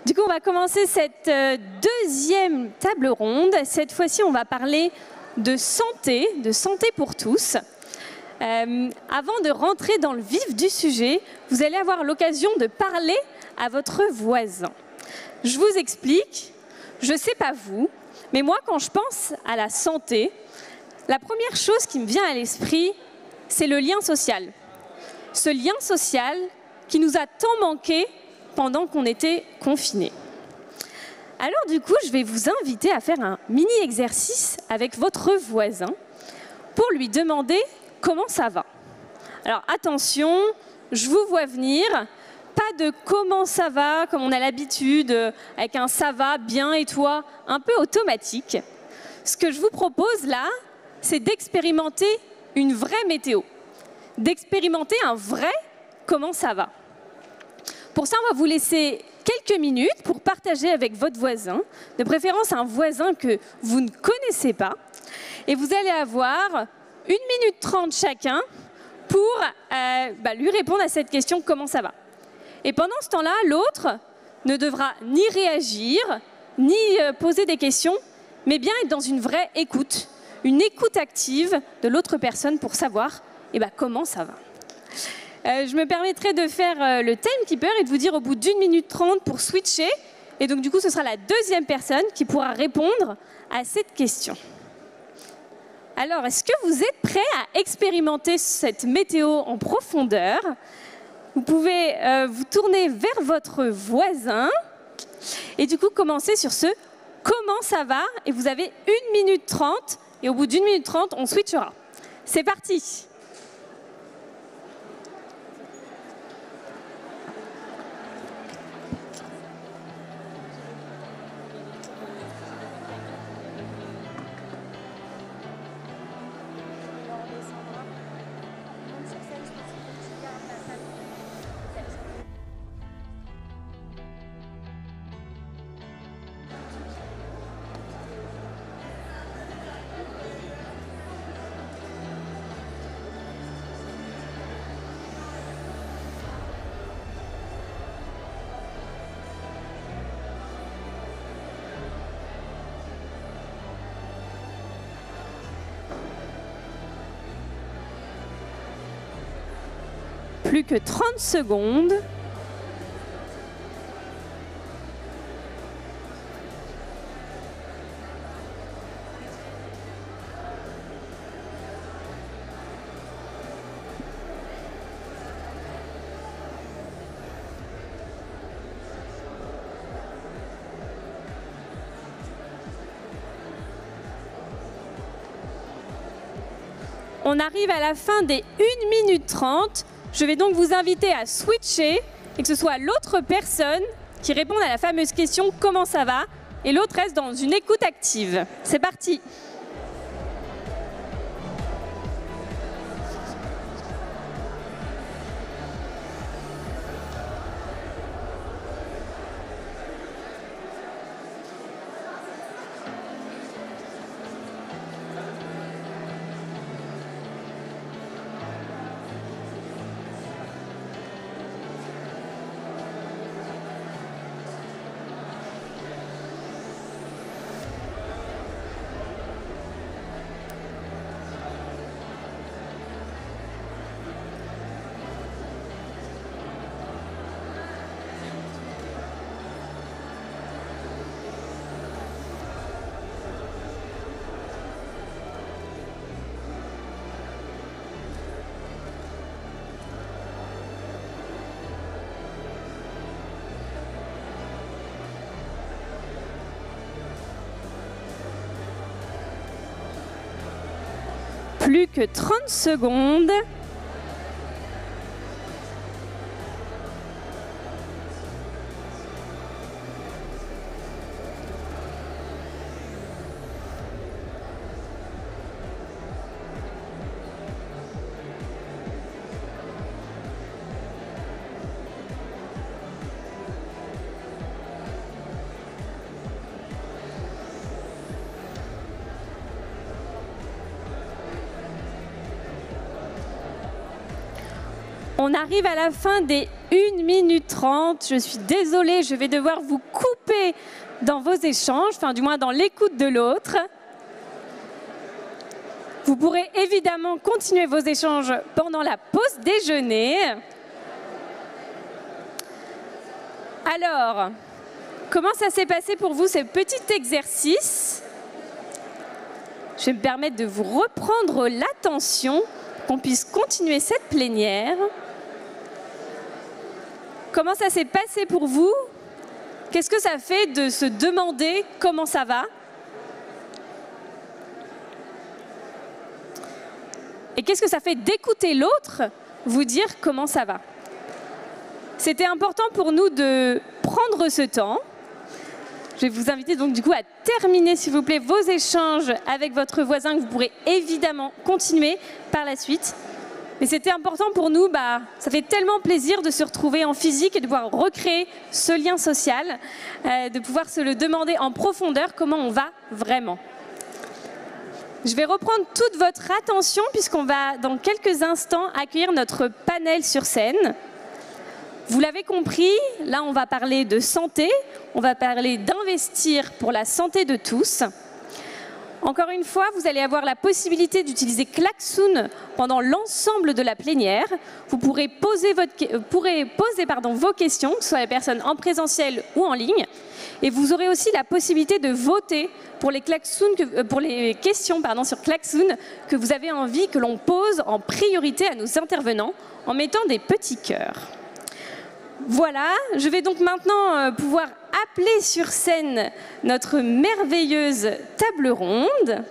Du coup, on va commencer cette deuxième table ronde. Cette fois-ci, on va parler de santé pour tous. Avant de rentrer dans le vif du sujet, vous allez avoir l'occasion de parler à votre voisin. Je vous explique, je ne sais pas vous, mais moi, quand je pense à la santé, la première chose qui me vient à l'esprit, c'est le lien social. Ce lien social qui nous a tant manqué pendant qu'on était confinés. Alors du coup, je vais vous inviter à faire un mini-exercice avec votre voisin pour lui demander comment ça va. Alors attention, je vous vois venir, pas de comment ça va, comme on a l'habitude, avec un ça va, bien et toi, un peu automatique. Ce que je vous propose là, c'est d'expérimenter une vraie météo, d'expérimenter un vrai comment ça va. Pour ça, on va vous laisser quelques minutes pour partager avec votre voisin, de préférence un voisin que vous ne connaissez pas. Et vous allez avoir 1 minute 30 chacun pour lui répondre à cette question « Comment ça va ?» Et pendant ce temps-là, l'autre ne devra ni réagir, ni poser des questions, mais bien être dans une vraie écoute, une écoute active de l'autre personne pour savoir comment ça va. Je me permettrai de faire le timekeeper et de vous dire au bout d'1 minute 30 pour switcher. Et donc du coup, ce sera la deuxième personne qui pourra répondre à cette question. Alors, est-ce que vous êtes prêts à expérimenter cette météo en profondeur? Vous pouvez vous tourner vers votre voisin et du coup commencer sur ce « Comment ça va ?» Et vous avez 1 minute 30 et au bout d'1 minute 30, on switchera. C'est parti! Plus que 30 secondes. On arrive à la fin des 1 minute 30. Je vais donc vous inviter à switcher et que ce soit l'autre personne qui réponde à la fameuse question « Comment ça va ?» et l'autre reste dans une écoute active. C'est parti! Plus que 30 secondes. On arrive à la fin des 1 minute 30. Je suis désolée, je vais devoir vous couper dans vos échanges, enfin du moins dans l'écoute de l'autre. Vous pourrez évidemment continuer vos échanges pendant la pause déjeuner. Alors, comment ça s'est passé pour vous, ce petit exercice? Je vais me permettre de vous reprendre l'attention, qu'on puisse continuer cette plénière. Comment ça s'est passé pour vous? Qu'est-ce que ça fait de se demander comment ça va? Et qu'est-ce que ça fait d'écouter l'autre vous dire comment ça va? C'était important pour nous de prendre ce temps. Je vais vous inviter donc du coup à terminer s'il vous plaît vos échanges avec votre voisin que vous pourrez évidemment continuer par la suite. Mais c'était important pour nous, ça fait tellement plaisir de se retrouver en physique et de pouvoir recréer ce lien social, de pouvoir se le demander en profondeur comment on va vraiment. Je vais reprendre toute votre attention puisqu'on va dans quelques instants accueillir notre panel sur scène. Vous l'avez compris, là on va parler de santé, on va parler d'investir pour la santé de tous. Encore une fois, vous allez avoir la possibilité d'utiliser Klaxoon pendant l'ensemble de la plénière. Vous pourrez poser, vos questions, que ce soit les personnes en présentiel ou en ligne. Et vous aurez aussi la possibilité de voter pour les questions sur Klaxoon que vous avez envie que l'on pose en priorité à nos intervenants en mettant des petits cœurs. Voilà, je vais donc maintenant pouvoir appeler sur scène notre merveilleuse table ronde.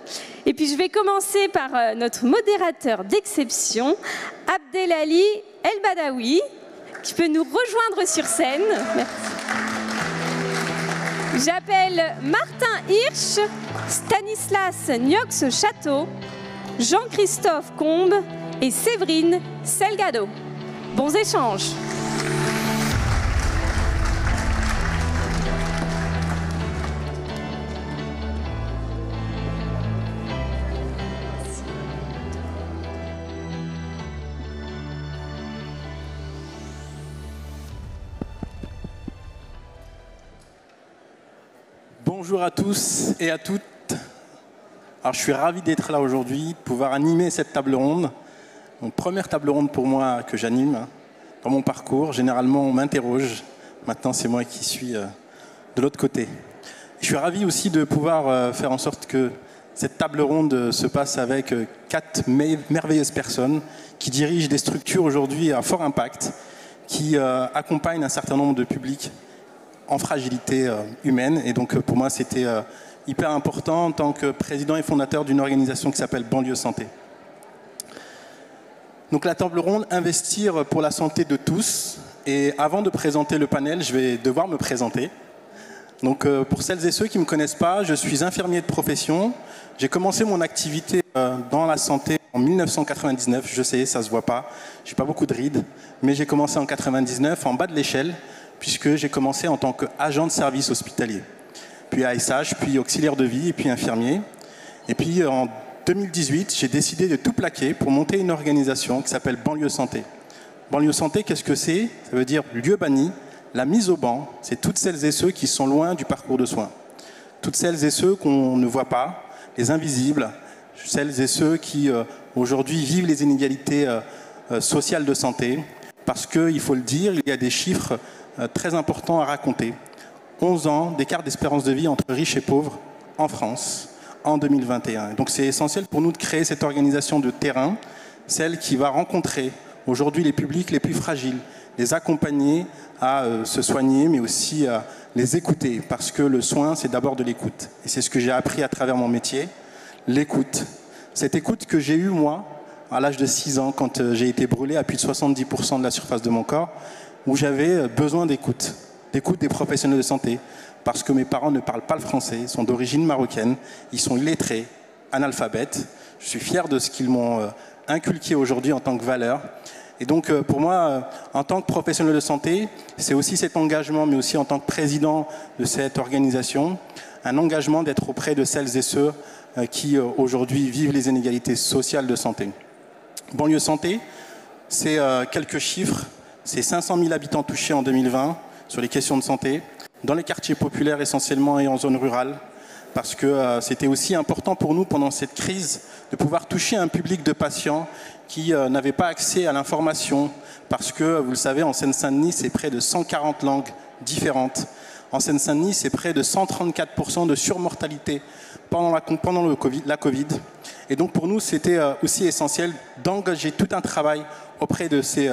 Et puis je vais commencer par notre modérateur d'exception, Abdelali El-Badawi, qui peut nous rejoindre sur scène. Merci. J'appelle Martin Hirsch, Stanislas Niox-Château, Jean-Christophe Combe et Séverine Selgado. Bons échanges. Bonjour à tous et à toutes. Alors, je suis ravi d'être là aujourd'hui, de pouvoir animer cette table ronde. Donc, première table ronde pour moi que j'anime dans mon parcours. Généralement, on m'interroge. Maintenant, c'est moi qui suis de l'autre côté. Je suis ravi aussi de pouvoir faire en sorte que cette table ronde se passe avec 4 merveilleuses personnes qui dirigent des structures aujourd'hui à fort impact, qui accompagnent un certain nombre de publics en fragilité humaine. Et donc pour moi c'était hyper important en tant que président et fondateur d'une organisation qui s'appelle Banlieue Santé. Donc la table ronde, investir pour la santé de tous. Et avant de présenter le panel, je vais devoir me présenter. Donc pour celles et ceux qui ne me connaissent pas, je suis infirmier de profession. J'ai commencé mon activité dans la santé en 1999. Je sais, ça ne se voit pas, je n'ai pas beaucoup de rides, mais j'ai commencé en 99 en bas de l'échelle, puisque j'ai commencé en tant qu'agent de service hospitalier, puis ASH, puis auxiliaire de vie, et puis infirmier. Et puis en 2018, j'ai décidé de tout plaquer pour monter une organisation qui s'appelle Banlieue Santé. Banlieue Santé, qu'est-ce que c'est? Ça veut dire lieu banni, la mise au banc, c'est toutes celles et ceux qui sont loin du parcours de soins. Toutes celles et ceux qu'on ne voit pas, les invisibles, celles et ceux qui aujourd'hui vivent les inégalités sociales de santé, parce qu'il faut le dire, il y a des chiffres très important à raconter. 11 ans d'écart d'espérance de vie entre riches et pauvres en France en 2021. Donc c'est essentiel pour nous de créer cette organisation de terrain, celle qui va rencontrer aujourd'hui les publics les plus fragiles, les accompagner à se soigner, mais aussi à les écouter, parce que le soin, c'est d'abord de l'écoute. Et c'est ce que j'ai appris à travers mon métier, l'écoute. Cette écoute que j'ai eue, moi, à l'âge de 6 ans, quand j'ai été brûlé à plus de 70% de la surface de mon corps, où j'avais besoin d'écoute des professionnels de santé, parce que mes parents ne parlent pas le français, ils sont d'origine marocaine, ils sont illettrés, analphabètes. Je suis fier de ce qu'ils m'ont inculqué aujourd'hui en tant que valeur. Et donc pour moi, en tant que professionnel de santé, c'est aussi cet engagement, mais aussi en tant que président de cette organisation, un engagement d'être auprès de celles et ceux qui aujourd'hui vivent les inégalités sociales de santé. Banlieue Santé, C'est quelques chiffres. C'est 500 000 habitants touchés en 2020 sur les questions de santé, dans les quartiers populaires essentiellement et en zone rurale, parce que c'était aussi important pour nous pendant cette crise de pouvoir toucher un public de patients qui n'avaient pas accès à l'information, parce que, vous le savez, en Seine-Saint-Denis, c'est près de 140 langues différentes. En Seine-Saint-Denis, c'est près de 134% de surmortalité pendant la Covid. Et donc pour nous, c'était aussi essentiel d'engager tout un travail auprès de ces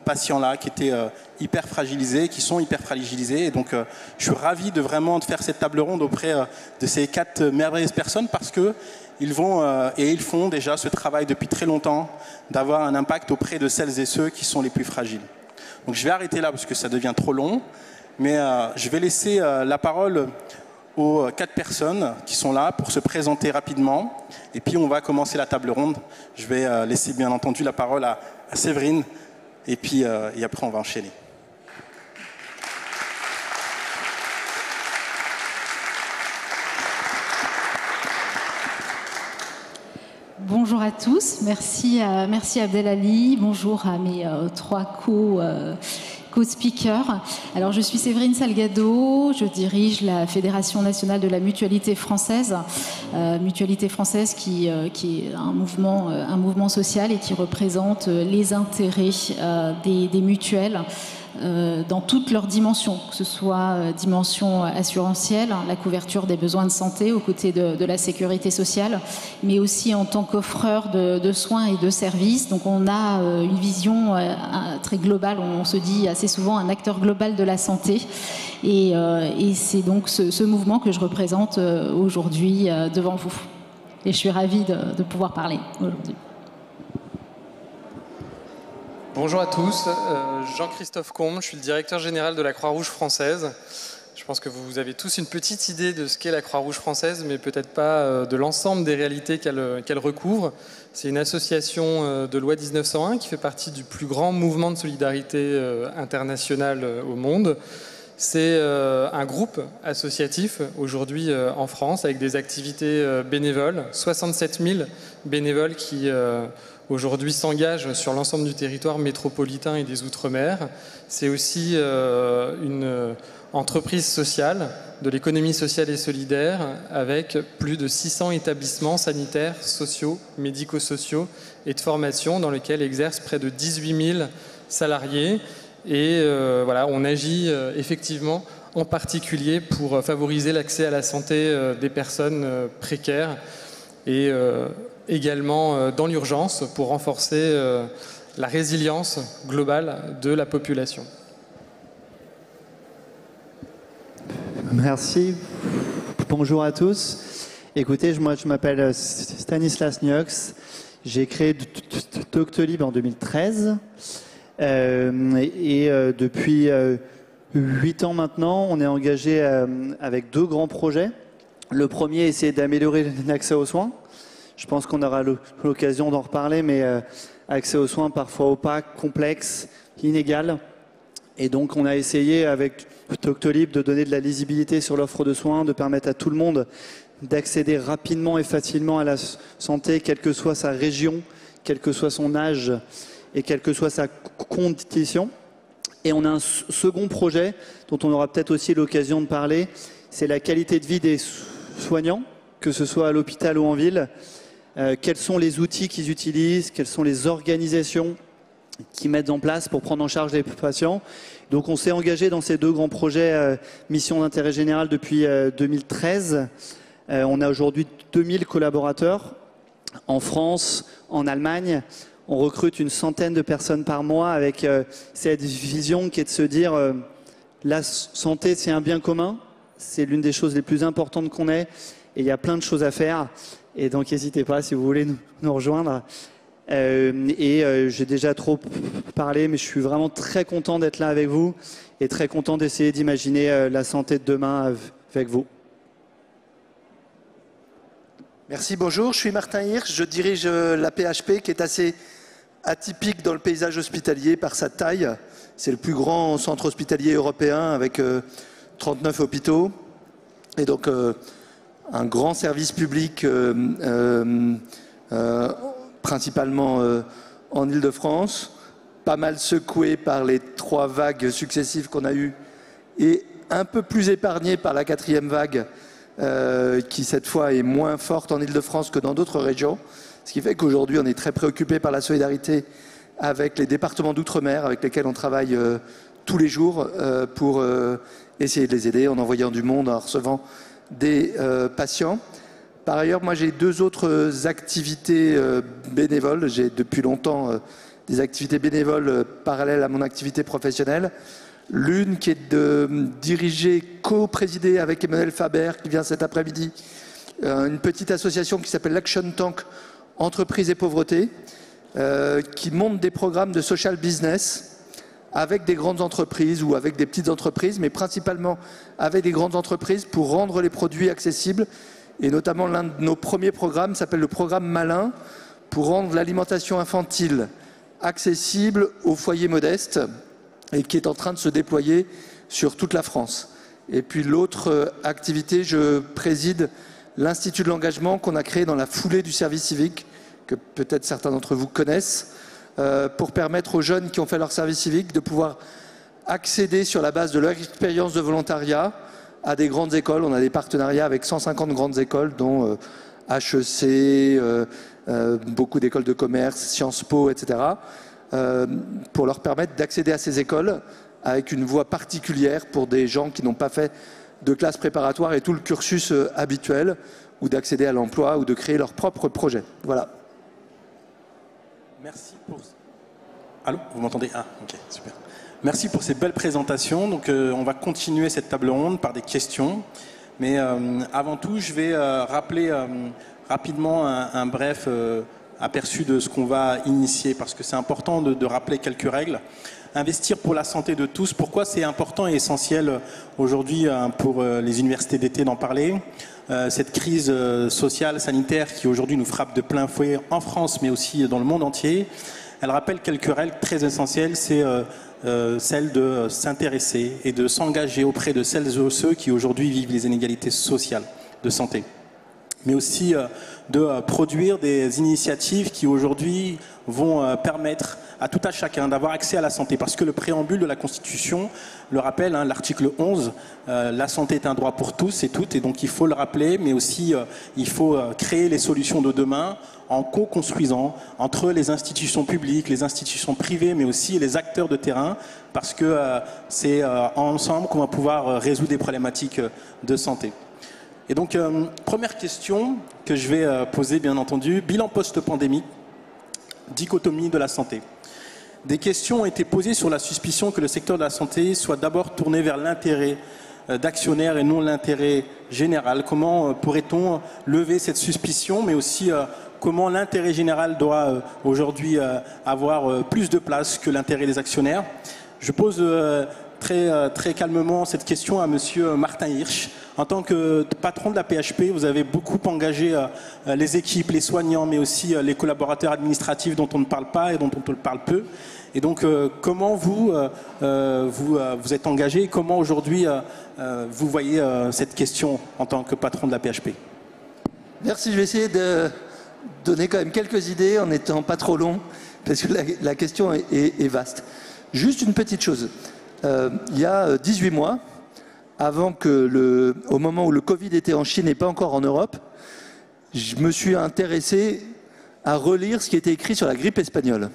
patients-là qui étaient hyper fragilisés, qui sont hyper fragilisés. Et donc je suis ravi de vraiment faire cette table ronde auprès de ces 4 merveilleuses personnes parce que ils vont et ils font déjà ce travail depuis très longtemps d'avoir un impact auprès de celles et ceux qui sont les plus fragiles. Donc je vais arrêter là parce que ça devient trop long, mais je vais laisser la parole aux 4 personnes qui sont là pour se présenter rapidement. Et puis on va commencer la table ronde. Je vais laisser bien entendu la parole à Séverine et puis et après on va enchaîner. Bonjour à tous, merci Abdelali, bonjour à mes 3 co-speakers. Alors je suis Séverine Salgado, je dirige la Fédération nationale de la mutualité française, qui est un mouvement social et qui représente les intérêts des mutuelles dans toutes leurs dimensions, que ce soit dimension assurantielle, la couverture des besoins de santé aux côtés de la sécurité sociale, mais aussi en tant qu'offreur de soins et de services. Donc on a une vision très globale, on se dit assez souvent un acteur global de la santé. Et c'est donc ce mouvement que je représente aujourd'hui devant vous. Et je suis ravie de pouvoir parler aujourd'hui. Bonjour à tous, Jean-Christophe Combe, je suis le directeur général de la Croix-Rouge française. Je pense que vous avez tous une petite idée de ce qu'est la Croix-Rouge française, mais peut-être pas de l'ensemble des réalités qu'elle recouvre. C'est une association de loi 1901 qui fait partie du plus grand mouvement de solidarité international au monde. C'est un groupe associatif aujourd'hui en France avec des activités bénévoles, 67 000 bénévoles qui aujourd'hui s'engagent sur l'ensemble du territoire métropolitain et des Outre-mer. C'est aussi une entreprise sociale de l'économie sociale et solidaire avec plus de 600 établissements sanitaires, sociaux, médico-sociaux et de formation dans lesquels exercent près de 18 000 salariés. Et voilà, on agit effectivement en particulier pour favoriser l'accès à la santé des personnes précaires et également dans l'urgence pour renforcer la résilience globale de la population. Merci. Bonjour à tous. Écoutez, moi je m'appelle Stanislas Niox. J'ai créé Doctolib en 2013. Depuis 8 ans maintenant, on est engagé avec 2 grands projets. Le premier, essayer d'améliorer l'accès aux soins. Je pense qu'on aura l'occasion d'en reparler, mais accès aux soins parfois opaque, complexe, inégal. Et donc on a essayé avec Doctolib de donner de la lisibilité sur l'offre de soins, de permettre à tout le monde d'accéder rapidement et facilement à la santé, quelle que soit sa région, quel que soit son âge et quelle que soit sa condition. Et on a un second projet dont on aura peut-être aussi l'occasion de parler, c'est la qualité de vie des soignants, que ce soit à l'hôpital ou en ville. Quels sont les outils qu'ils utilisent, quelles sont les organisations qu'ils mettent en place pour prendre en charge les patients. Donc on s'est engagé dans ces 2 grands projets mission d'intérêt général depuis 2013. On a aujourd'hui 2000 collaborateurs en France, en Allemagne. On recrute une centaine de personnes par mois avec cette vision qui est de se dire la santé c'est un bien commun, c'est l'une des choses les plus importantes qu'on ait et il y a plein de choses à faire. Et donc n'hésitez pas si vous voulez nous rejoindre. J'ai déjà trop parlé, mais je suis vraiment très content d'être là avec vous et très content d'essayer d'imaginer la santé de demain avec vous. Merci, bonjour, je suis Martin Hirsch, je dirige la PHP qui est assez atypique dans le paysage hospitalier par sa taille. C'est le plus grand centre hospitalier européen avec 39 hôpitaux et donc un grand service public principalement en Île-de-France, pas mal secoué par les 3 vagues successives qu'on a eues et un peu plus épargné par la 4e vague qui cette fois est moins forte en Île-de-France que dans d'autres régions. Ce qui fait qu'aujourd'hui on est très préoccupé par la solidarité avec les départements d'outre-mer avec lesquels on travaille tous les jours pour essayer de les aider en envoyant du monde, en recevant des patients. Par ailleurs, moi j'ai 2 autres activités bénévoles. J'ai depuis longtemps des activités bénévoles parallèles à mon activité professionnelle. L'une qui est de diriger, co-présider avec Emmanuel Faber, qui vient cet après-midi, une petite association qui s'appelle l'Action Tank Entreprise et Pauvreté, qui monte des programmes de social business avec des grandes entreprises ou avec des petites entreprises, mais principalement avec des grandes entreprises pour rendre les produits accessibles. Et notamment l'un de nos premiers programmes s'appelle le programme Malin, pour rendre l'alimentation infantile accessible aux foyers modestes et qui est en train de se déployer sur toute la France. Et puis l'autre activité, je préside l'Institut de l'engagement qu'on a créé dans la foulée du service civique, que peut-être certains d'entre vous connaissent, pour permettre aux jeunes qui ont fait leur service civique de pouvoir accéder sur la base de leur expérience de volontariat à des grandes écoles. On a des partenariats avec 150 grandes écoles, dont HEC, beaucoup d'écoles de commerce, Sciences Po, etc., pour leur permettre d'accéder à ces écoles avec une voie particulière pour des gens qui n'ont pas fait de classe préparatoire et tout le cursus habituel, ou d'accéder à l'emploi ou de créer leur propre projet. Voilà. Merci pour... Allô, vous m'entendez? Ah, ok, super. Merci pour ces belles présentations. Donc, on va continuer cette table ronde par des questions. Mais avant tout, je vais rappeler rapidement un bref aperçu de ce qu'on va initier, parce que c'est important de rappeler quelques règles. Investir pour la santé de tous. Pourquoi c'est important et essentiel aujourd'hui pour les universités d'été d'en parler? Cette crise sociale, sanitaire qui aujourd'hui nous frappe de plein fouet en France, mais aussi dans le monde entier, elle rappelle quelques règles très essentielles. C'est celle de s'intéresser et de s'engager auprès de celles et ceux qui aujourd'hui vivent les inégalités sociales de santé, mais aussi de produire des initiatives qui aujourd'hui vont permettre à tout à chacun d'avoir accès à la santé. Parce que le préambule de la Constitution le rappelle, hein, l'article 11, la santé est un droit pour tous et toutes, et donc il faut le rappeler, mais aussi il faut créer les solutions de demain en co-construisant entre les institutions publiques, les institutions privées, mais aussi les acteurs de terrain, parce que c'est ensemble qu'on va pouvoir résoudre des problématiques de santé. Et donc, première question que je vais poser, bien entendu, bilan post-pandémie, dichotomie de la santé. Des questions ont été posées sur la suspicion que le secteur de la santé soit d'abord tourné vers l'intérêt d'actionnaires et non l'intérêt général. Comment pourrait-on lever cette suspicion, mais aussi comment l'intérêt général doit aujourd'hui avoir plus de place que l'intérêt des actionnaires? Je pose très calmement cette question à monsieur Martin Hirsch. En tant que patron de la PHP, vous avez beaucoup engagé les équipes, les soignants, mais aussi les collaborateurs administratifs dont on ne parle pas et dont on parle peu. Et donc, comment vous êtes engagé et comment aujourd'hui vous voyez cette question en tant que patron de la PHP? Merci, je vais essayer de donner quand même quelques idées en n'étant pas trop long, parce que la question est vaste. Juste une petite chose. Il y a 18 mois, au moment où le Covid était en Chine et pas encore en Europe, je me suis intéressé à relire ce qui était écrit sur la grippe espagnole.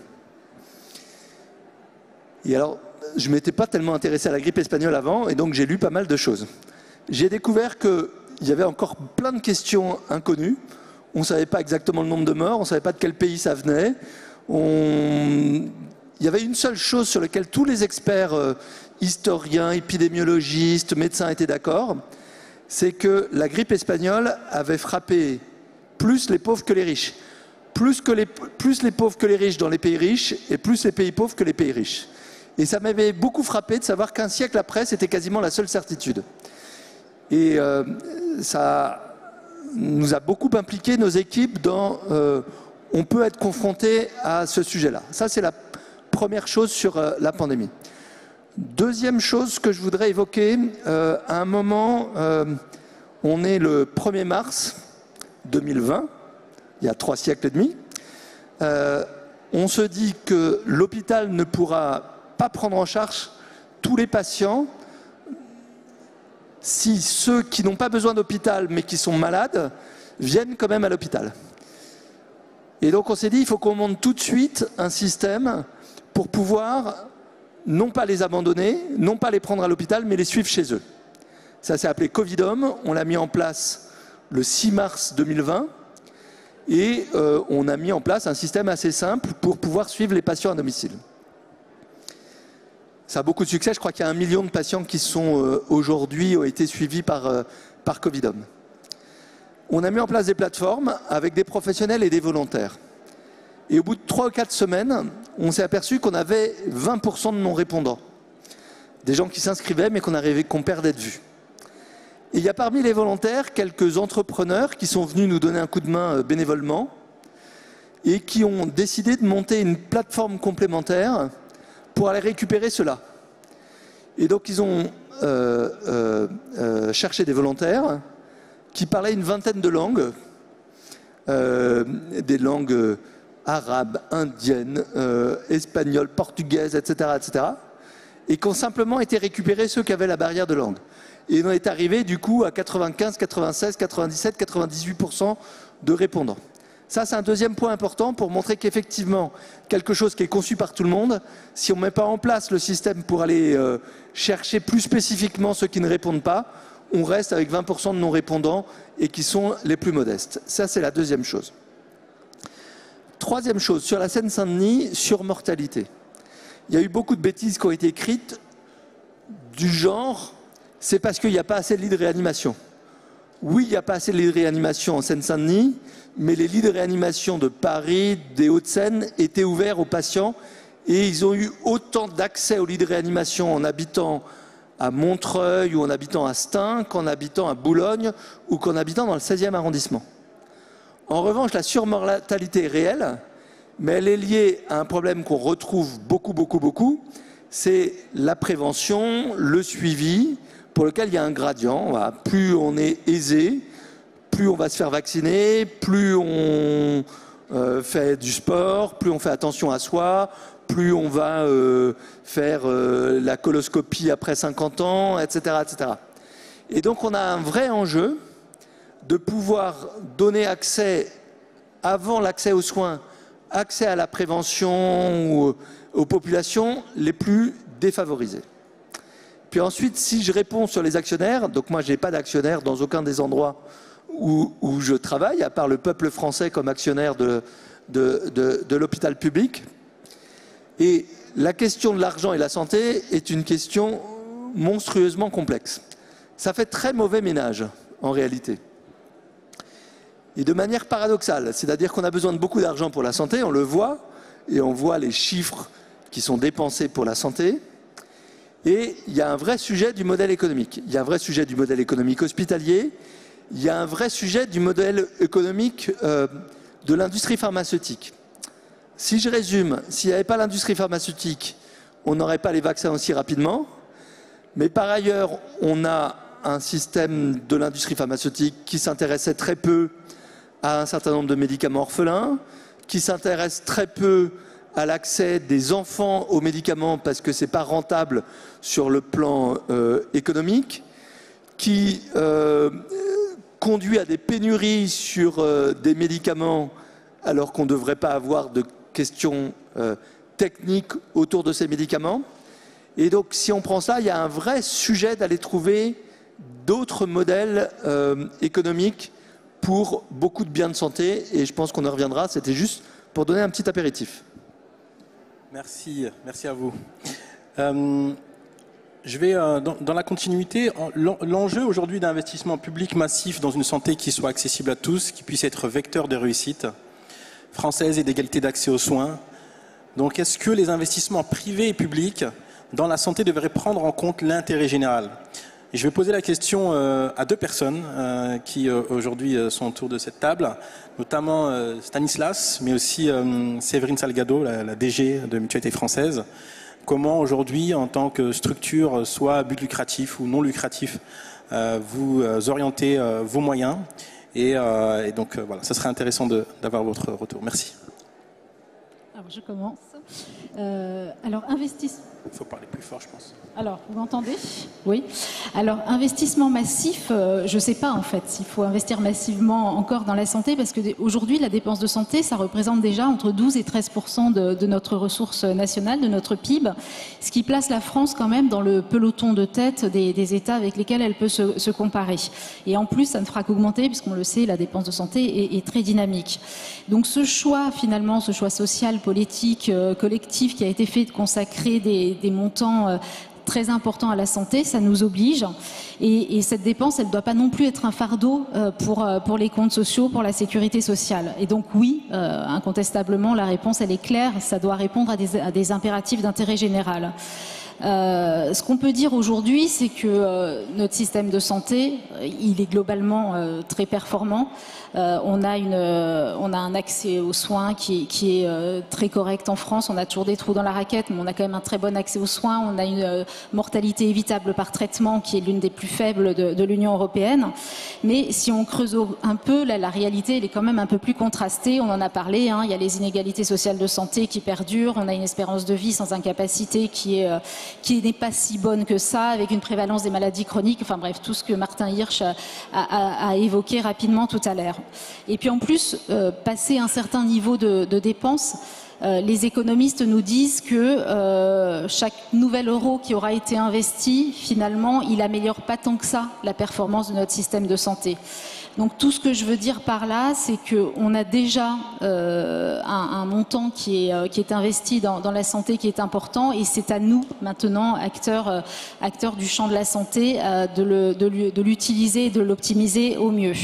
Et alors, je ne m'étais pas tellement intéressé à la grippe espagnole avant, et donc j'ai lu pas mal de choses. J'ai découvert qu'il y avait encore plein de questions inconnues. On ne savait pas exactement le nombre de morts, on ne savait pas de quel pays ça venait. Il y avait une seule chose sur laquelle tous les experts, historiens, épidémiologistes, médecins étaient d'accord, c'est que la grippe espagnole avait frappé plus les pauvres que les riches. Plus les pauvres que les riches dans les pays riches, et plus les pays pauvres que les pays riches. Et ça m'avait beaucoup frappé de savoir qu'un siècle après, c'était quasiment la seule certitude. Et ça nous a beaucoup impliqué, nos équipes, dans... on peut être confronté à ce sujet-là. Ça, c'est la première chose sur la pandémie. Deuxième chose que je voudrais évoquer, à un moment, on est le 1er mars 2020, il y a 3 siècles et demi, On se dit que l'hôpital ne pourra pas prendre en charge tous les patients si ceux qui n'ont pas besoin d'hôpital mais qui sont malades viennent quand même à l'hôpital. Et donc on s'est dit il faut qu'on monte tout de suite un système pour pouvoir non pas les abandonner, non pas les prendre à l'hôpital, mais les suivre chez eux. Ça s'est appelé Covidom, on l'a mis en place le 6 mars 2020 et on a mis en place un système assez simple pour pouvoir suivre les patients à domicile. Ça a beaucoup de succès, je crois qu'il y a 1 million de patients qui sont aujourd'hui ont été suivis par Covidom. On a mis en place des plateformes avec des professionnels et des volontaires. Et au bout de 3 ou 4 semaines, on s'est aperçu qu'on avait 20% de non-répondants. Des gens qui s'inscrivaient mais qu'on perdait de vue. Et il y a parmi les volontaires quelques entrepreneurs qui sont venus nous donner un coup de main bénévolement et qui ont décidé de monter une plateforme complémentaire pour aller récupérer cela. Et donc ils ont cherché des volontaires qui parlaient une vingtaine de langues, des langues arabes, indiennes, espagnoles, portugaises, etc., etc., et qui ont simplement été récupérés ceux qui avaient la barrière de langue. Et on est arrivé du coup à 95, 96, 97, 98% de répondants. Ça, c'est un deuxième point important pour montrer qu'effectivement, quelque chose qui est conçu par tout le monde, si on ne met pas en place le système pour aller chercher plus spécifiquement ceux qui ne répondent pas, on reste avec 20% de non-répondants et qui sont les plus modestes. Ça, c'est la deuxième chose. Troisième chose, sur la Seine-Saint-Denis, surmortalité. Il y a eu beaucoup de bêtises qui ont été écrites du genre, c'est parce qu'il n'y a pas assez de lits de réanimation. Oui, il n'y a pas assez de lits de réanimation en Seine-Saint-Denis, mais les lits de réanimation de Paris, des Hauts-de-Seine étaient ouverts aux patients et ils ont eu autant d'accès aux lits de réanimation en habitant à Montreuil ou en habitant à Stein qu'en habitant à Boulogne ou qu'en habitant dans le 16e arrondissement. En revanche, la surmortalité est réelle, mais elle est liée à un problème qu'on retrouve beaucoup, c'est la prévention, le suivi, pour lequel il y a un gradient. Voilà. Plus on est aisé, plus on va se faire vacciner, plus on fait du sport, plus on fait attention à soi, plus on va faire la coloscopie après 50 ans, etc., etc. Et donc on a un vrai enjeu de pouvoir donner accès, avant l'accès aux soins, accès à la prévention ou aux populations les plus défavorisées. Puis ensuite, si je réponds sur les actionnaires, donc moi je n'ai pas d'actionnaire dans aucun des endroits où je travaille, à part le peuple français comme actionnaire de l'hôpital public. Et la question de l'argent et la santé est une question monstrueusement complexe. Ça fait très mauvais ménage, en réalité. Et de manière paradoxale, c'est-à-dire qu'on a besoin de beaucoup d'argent pour la santé, on le voit, et on voit les chiffres qui sont dépensés pour la santé. Et il y a un vrai sujet du modèle économique. Il y a un vrai sujet du modèle économique hospitalier, il y a un vrai sujet du modèle économique de l'industrie pharmaceutique. Si je résume, s'il n'y avait pas l'industrie pharmaceutique, on n'aurait pas les vaccins aussi rapidement. Mais par ailleurs, on a un système de l'industrie pharmaceutique qui s'intéressait très peu à un certain nombre de médicaments orphelins, qui s'intéresse très peu à l'accès des enfants aux médicaments parce que ce n'est pas rentable sur le plan économique, qui conduit à des pénuries sur des médicaments alors qu'on ne devrait pas avoir de questions techniques autour de ces médicaments. Et donc si on prend ça, il y a un vrai sujet d'aller trouver d'autres modèles économiques pour beaucoup de biens de santé, et je pense qu'on en reviendra, c'était juste pour donner un petit apéritif. Merci à vous. Je vais dans la continuité. L'enjeu aujourd'hui d'investissement public massif dans une santé qui soit accessible à tous, qui puisse être vecteur de réussite française et d'égalité d'accès aux soins. Donc est-ce que les investissements privés et publics dans la santé devraient prendre en compte l'intérêt général ? Et je vais poser la question à deux personnes qui aujourd'hui sont autour de cette table, notamment Stanislas, mais aussi Séverine Salgado, la DG de Mutualité Française. Comment aujourd'hui, en tant que structure, soit but lucratif ou non lucratif, vous orientez vos moyens et donc voilà, ça serait intéressant d'avoir votre retour. Merci. Alors, je commence. Alors, investissement. Il faut parler plus fort, je pense. Alors, vous m'entendez? Oui. Alors, investissement massif, je ne sais pas en fait s'il faut investir massivement encore dans la santé, parce qu'aujourd'hui, la dépense de santé, ça représente déjà entre 12 et 13% de notre ressource nationale, de notre PIB, ce qui place la France quand même dans le peloton de tête des États avec lesquels elle peut se comparer. Et en plus, ça ne fera qu'augmenter, puisqu'on le sait, la dépense de santé est très dynamique. Donc ce choix, finalement, ce choix social, politique, collectif qui a été fait de consacrer des montants très importants à la santé, ça nous oblige. Et cette dépense, elle ne doit pas non plus être un fardeau pour les comptes sociaux, pour la sécurité sociale. Et donc oui, incontestablement, la réponse, elle est claire, ça doit répondre à des impératifs d'intérêt général. Ce qu'on peut dire aujourd'hui, c'est que notre système de santé, il est globalement très performant. On a un accès aux soins qui est très correct en France. On a toujours des trous dans la raquette, mais on a quand même un très bon accès aux soins. On a une mortalité évitable par traitement qui est l'une des plus faibles de l'Union européenne. Mais si on creuse un peu, là, la réalité, elle est quand même un peu plus contrastée. On en a parlé, hein. Il y a les inégalités sociales de santé qui perdurent. On a une espérance de vie sans incapacité qui n'est pas si bonne que ça, avec une prévalence des maladies chroniques. Enfin bref, tout ce que Martin Hirsch a évoqué rapidement tout à l'heure. Et puis en plus, passer un certain niveau de dépenses, les économistes nous disent que chaque nouvel euro qui aura été investi, finalement, il améliore pas tant que ça la performance de notre système de santé. Donc tout ce que je veux dire par là, c'est qu'on a déjà un montant qui est investi dans la santé qui est important, et c'est à nous maintenant, acteurs du champ de la santé, de l'utiliser et de l'optimiser au mieux.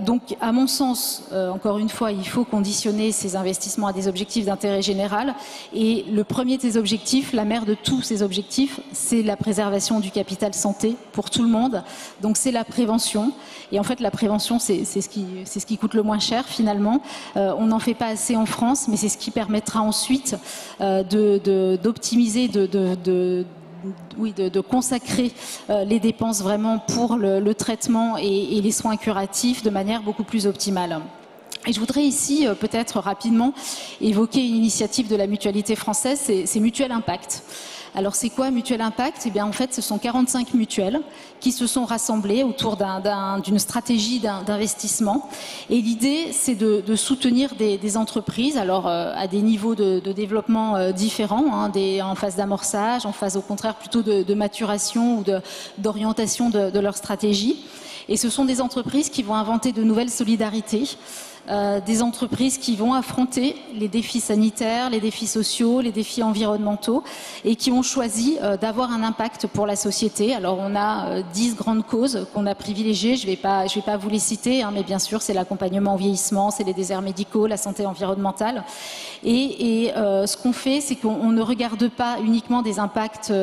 Donc, à mon sens, encore une fois, il faut conditionner ces investissements à des objectifs d'intérêt général. Et le premier de ces objectifs, la mère de tous ces objectifs, c'est la préservation du capital santé pour tout le monde. Donc, c'est la prévention. Et en fait, la prévention, c'est ce qui coûte le moins cher, finalement. On n'en fait pas assez en France, mais c'est ce qui permettra ensuite d'optimiser, de consacrer les dépenses vraiment pour le traitement et les soins curatifs de manière beaucoup plus optimale. Et je voudrais ici peut-être rapidement évoquer une initiative de la Mutualité française, c'est Mutuelle Impact. Alors c'est quoi Mutuelle Impact? Eh bien en fait ce sont 45 mutuelles qui se sont rassemblées autour d'une stratégie d'investissement. Et l'idée c'est de soutenir des entreprises, alors à des niveaux de développement différents, hein, en phase d'amorçage, en phase au contraire plutôt de maturation ou d'orientation de leur stratégie. Et ce sont des entreprises qui vont inventer de nouvelles solidarités. Des entreprises qui vont affronter les défis sanitaires, les défis sociaux, les défis environnementaux, et qui ont choisi d'avoir un impact pour la société. Alors on a 10 grandes causes qu'on a privilégiées, je vais pas vous les citer, hein, mais bien sûr c'est l'accompagnement au vieillissement, c'est les déserts médicaux, la santé environnementale. Et ce qu'on fait, c'est qu'on ne regarde pas uniquement des impacts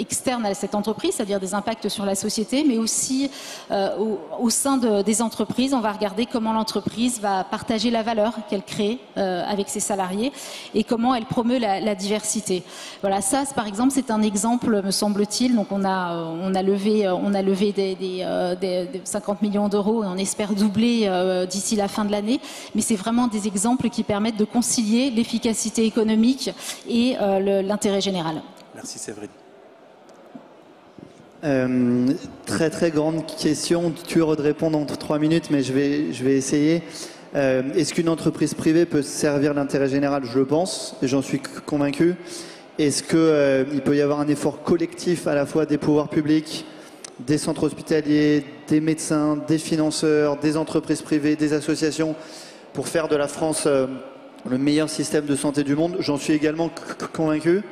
externes à cette entreprise, c'est-à-dire des impacts sur la société, mais aussi au sein des entreprises, on va regarder comment l'entreprise va partager la valeur qu'elle crée avec ses salariés et comment elle promeut la diversité. Voilà, ça par exemple c'est un exemple, me semble-t-il. Donc on a levé des 50 millions d'euros et on espère doubler d'ici la fin de l'année, mais c'est vraiment des exemples qui permettent de concilier l'efficacité économique et l'intérêt général. Merci Séverine. Très très grande question, tu de répondre en 3 minutes, mais je vais essayer. Est-ce qu'une entreprise privée peut servir l'intérêt général? Je le pense, et j'en suis convaincu. Est-ce qu'il peut y avoir un effort collectif à la fois des pouvoirs publics, des centres hospitaliers, des médecins, des financeurs, des entreprises privées, des associations, pour faire de la France le meilleur système de santé du monde? J'en suis également convaincu.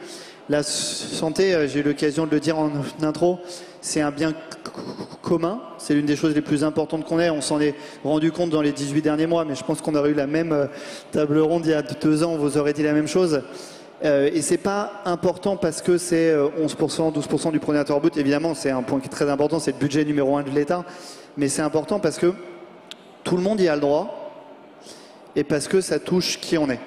La santé, j'ai eu l'occasion de le dire en intro, c'est un bien commun. C'est l'une des choses les plus importantes qu'on ait. On s'en est rendu compte dans les 18 derniers mois, mais je pense qu'on aurait eu la même table ronde il y a 2 ans, on vous aurait dit la même chose. Et c'est pas important parce que c'est 11%, 12% du produit intérieur brut. Évidemment, c'est un point qui est très important, c'est le budget numéro 1 de l'État. Mais c'est important parce que tout le monde y a le droit et parce que ça touche qui on est.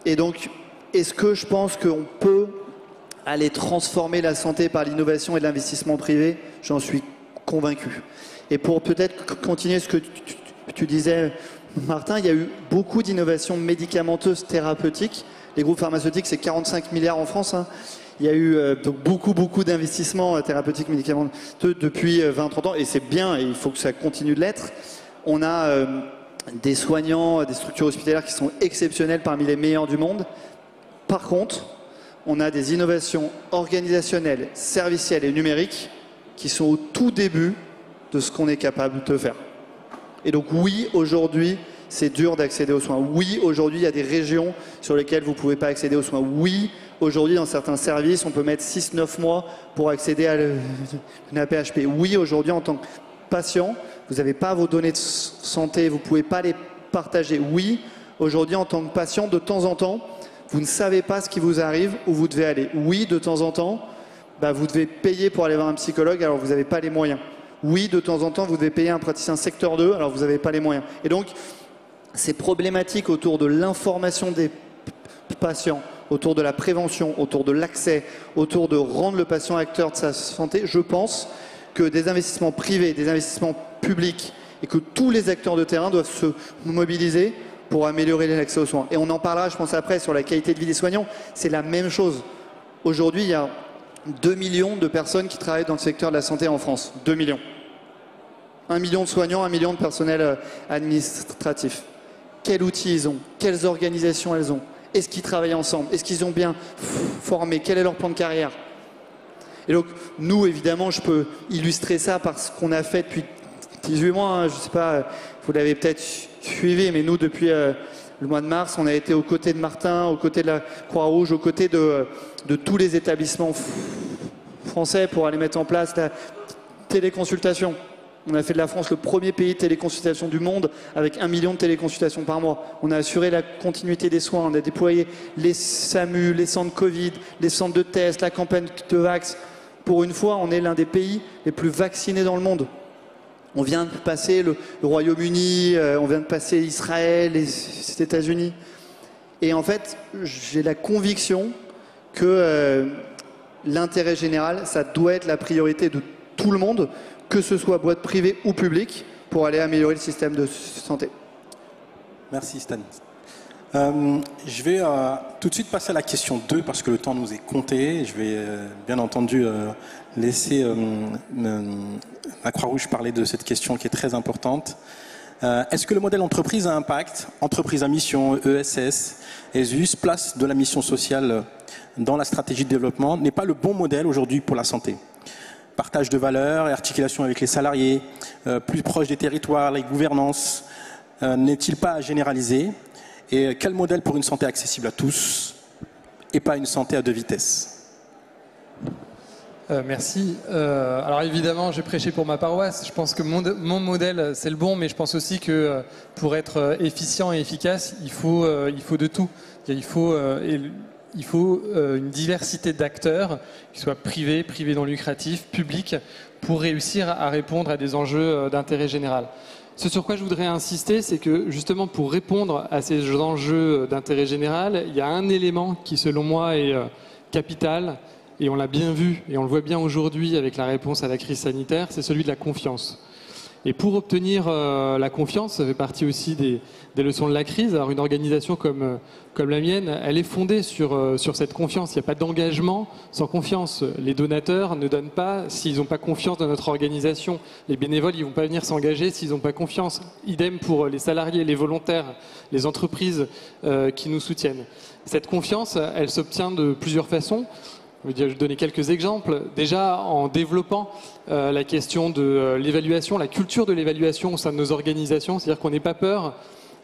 Et donc, est-ce que je pense qu'on peut aller transformer la santé par l'innovation et l'investissement privé? J'en suis convaincu. Et pour peut-être continuer ce que tu disais, Martin, il y a eu beaucoup d'innovations médicamenteuses thérapeutiques. Les groupes pharmaceutiques, c'est 45 milliards en France. Hein. Il y a eu donc beaucoup d'investissements thérapeutiques médicamenteux depuis 20-30 ans, et c'est bien, et il faut que ça continue de l'être. On a des soignants, des structures hospitalières qui sont exceptionnelles, parmi les meilleurs du monde. Par contre, on a des innovations organisationnelles, servicielles et numériques qui sont au tout début de ce qu'on est capable de faire. Et donc oui, aujourd'hui, c'est dur d'accéder aux soins. Oui, aujourd'hui, il y a des régions sur lesquelles vous ne pouvez pas accéder aux soins. Oui, aujourd'hui, dans certains services, on peut mettre 6-9 mois pour accéder à une APHP. Oui, aujourd'hui, en tant que patient, vous n'avez pas vos données de santé, vous ne pouvez pas les partager. Oui, aujourd'hui, en tant que patient, de temps en temps, vous ne savez pas ce qui vous arrive, où vous devez aller. Oui, de temps en temps, vous devez payer pour aller voir un psychologue, alors vous n'avez pas les moyens. Oui, de temps en temps, vous devez payer un praticien secteur 2, alors vous n'avez pas les moyens. Et donc, ces problématiques autour de l'information des patients, autour de la prévention, autour de l'accès, autour de rendre le patient acteur de sa santé, je pense que des investissements privés, des investissements publics, et que tous les acteurs de terrain doivent se mobiliser pour améliorer l'accès aux soins. Et on en parlera, je pense, après, sur la qualité de vie des soignants. C'est la même chose. Aujourd'hui, il y a 2 millions de personnes qui travaillent dans le secteur de la santé en France. 2 millions. 1 million de soignants, 1 million de personnel administratif. Quels outils ils ont? Quelles organisations elles ont? Est-ce qu'ils travaillent ensemble? Est-ce qu'ils ont bien formé? Quel est leur plan de carrière? Et donc, nous, évidemment, je peux illustrer ça par ce qu'on a fait depuis 18 mois. Hein. Je ne sais pas, vous l'avez peut-être suivi, mais nous, depuis le mois de mars, on a été aux côtés de Martin, aux côtés de la Croix-Rouge, aux côtés de tous les établissements français pour aller mettre en place la téléconsultation. On a fait de la France le premier pays de téléconsultation du monde avec 1 million de téléconsultations par mois. On a assuré la continuité des soins, on a déployé les SAMU, les centres Covid, les centres de tests, la campagne de Vax. Pour une fois, on est l'un des pays les plus vaccinés dans le monde. On vient de passer le Royaume-Uni, on vient de passer Israël, les États-Unis. Et en fait, j'ai la conviction que l'intérêt général, ça doit être la priorité de tout le monde, que ce soit boîte privée ou publique, pour aller améliorer le système de santé. Merci Stan. Je vais tout de suite passer à la question 2 parce que le temps nous est compté. Je vais bien entendu laisser la Croix-Rouge parler de cette question qui est très importante. Est-ce que le modèle entreprise à impact, entreprise à mission, ESS, ESUS, place de la mission sociale dans la stratégie de développement n'est pas le bon modèle aujourd'hui pour la santé? Partage de valeurs et articulation avec les salariés, plus proche des territoires, les gouvernances, n'est-il pas à généraliser? Et quel modèle pour une santé accessible à tous et pas une santé à 2 vitesses? Merci. Alors évidemment, j'ai prêché pour ma paroisse. Je pense que mon modèle, c'est le bon, mais je pense aussi que pour être efficient et efficace, il faut de tout. Il faut une diversité d'acteurs, qui soient privés non lucratifs, publics, pour réussir à répondre à des enjeux d'intérêt général. Ce sur quoi je voudrais insister, c'est que justement pour répondre à ces enjeux d'intérêt général, il y a un élément qui selon moi est capital, et on l'a bien vu, et on le voit bien aujourd'hui avec la réponse à la crise sanitaire, c'est celui de la confiance. Et pour obtenir la confiance, ça fait partie aussi des leçons de la crise. Alors une organisation comme la mienne, elle est fondée sur cette confiance. Il n'y a pas d'engagement sans confiance. Les donateurs ne donnent pas s'ils n'ont pas confiance dans notre organisation. Les bénévoles, ils ne vont pas venir s'engager s'ils n'ont pas confiance. Idem pour les salariés, les volontaires, les entreprises qui nous soutiennent. Cette confiance, elle s'obtient de plusieurs façons. Je vais donner quelques exemples. Déjà, en développant la question de l'évaluation, la culture de l'évaluation au sein de nos organisations, c'est-à-dire qu'on n'ait pas peur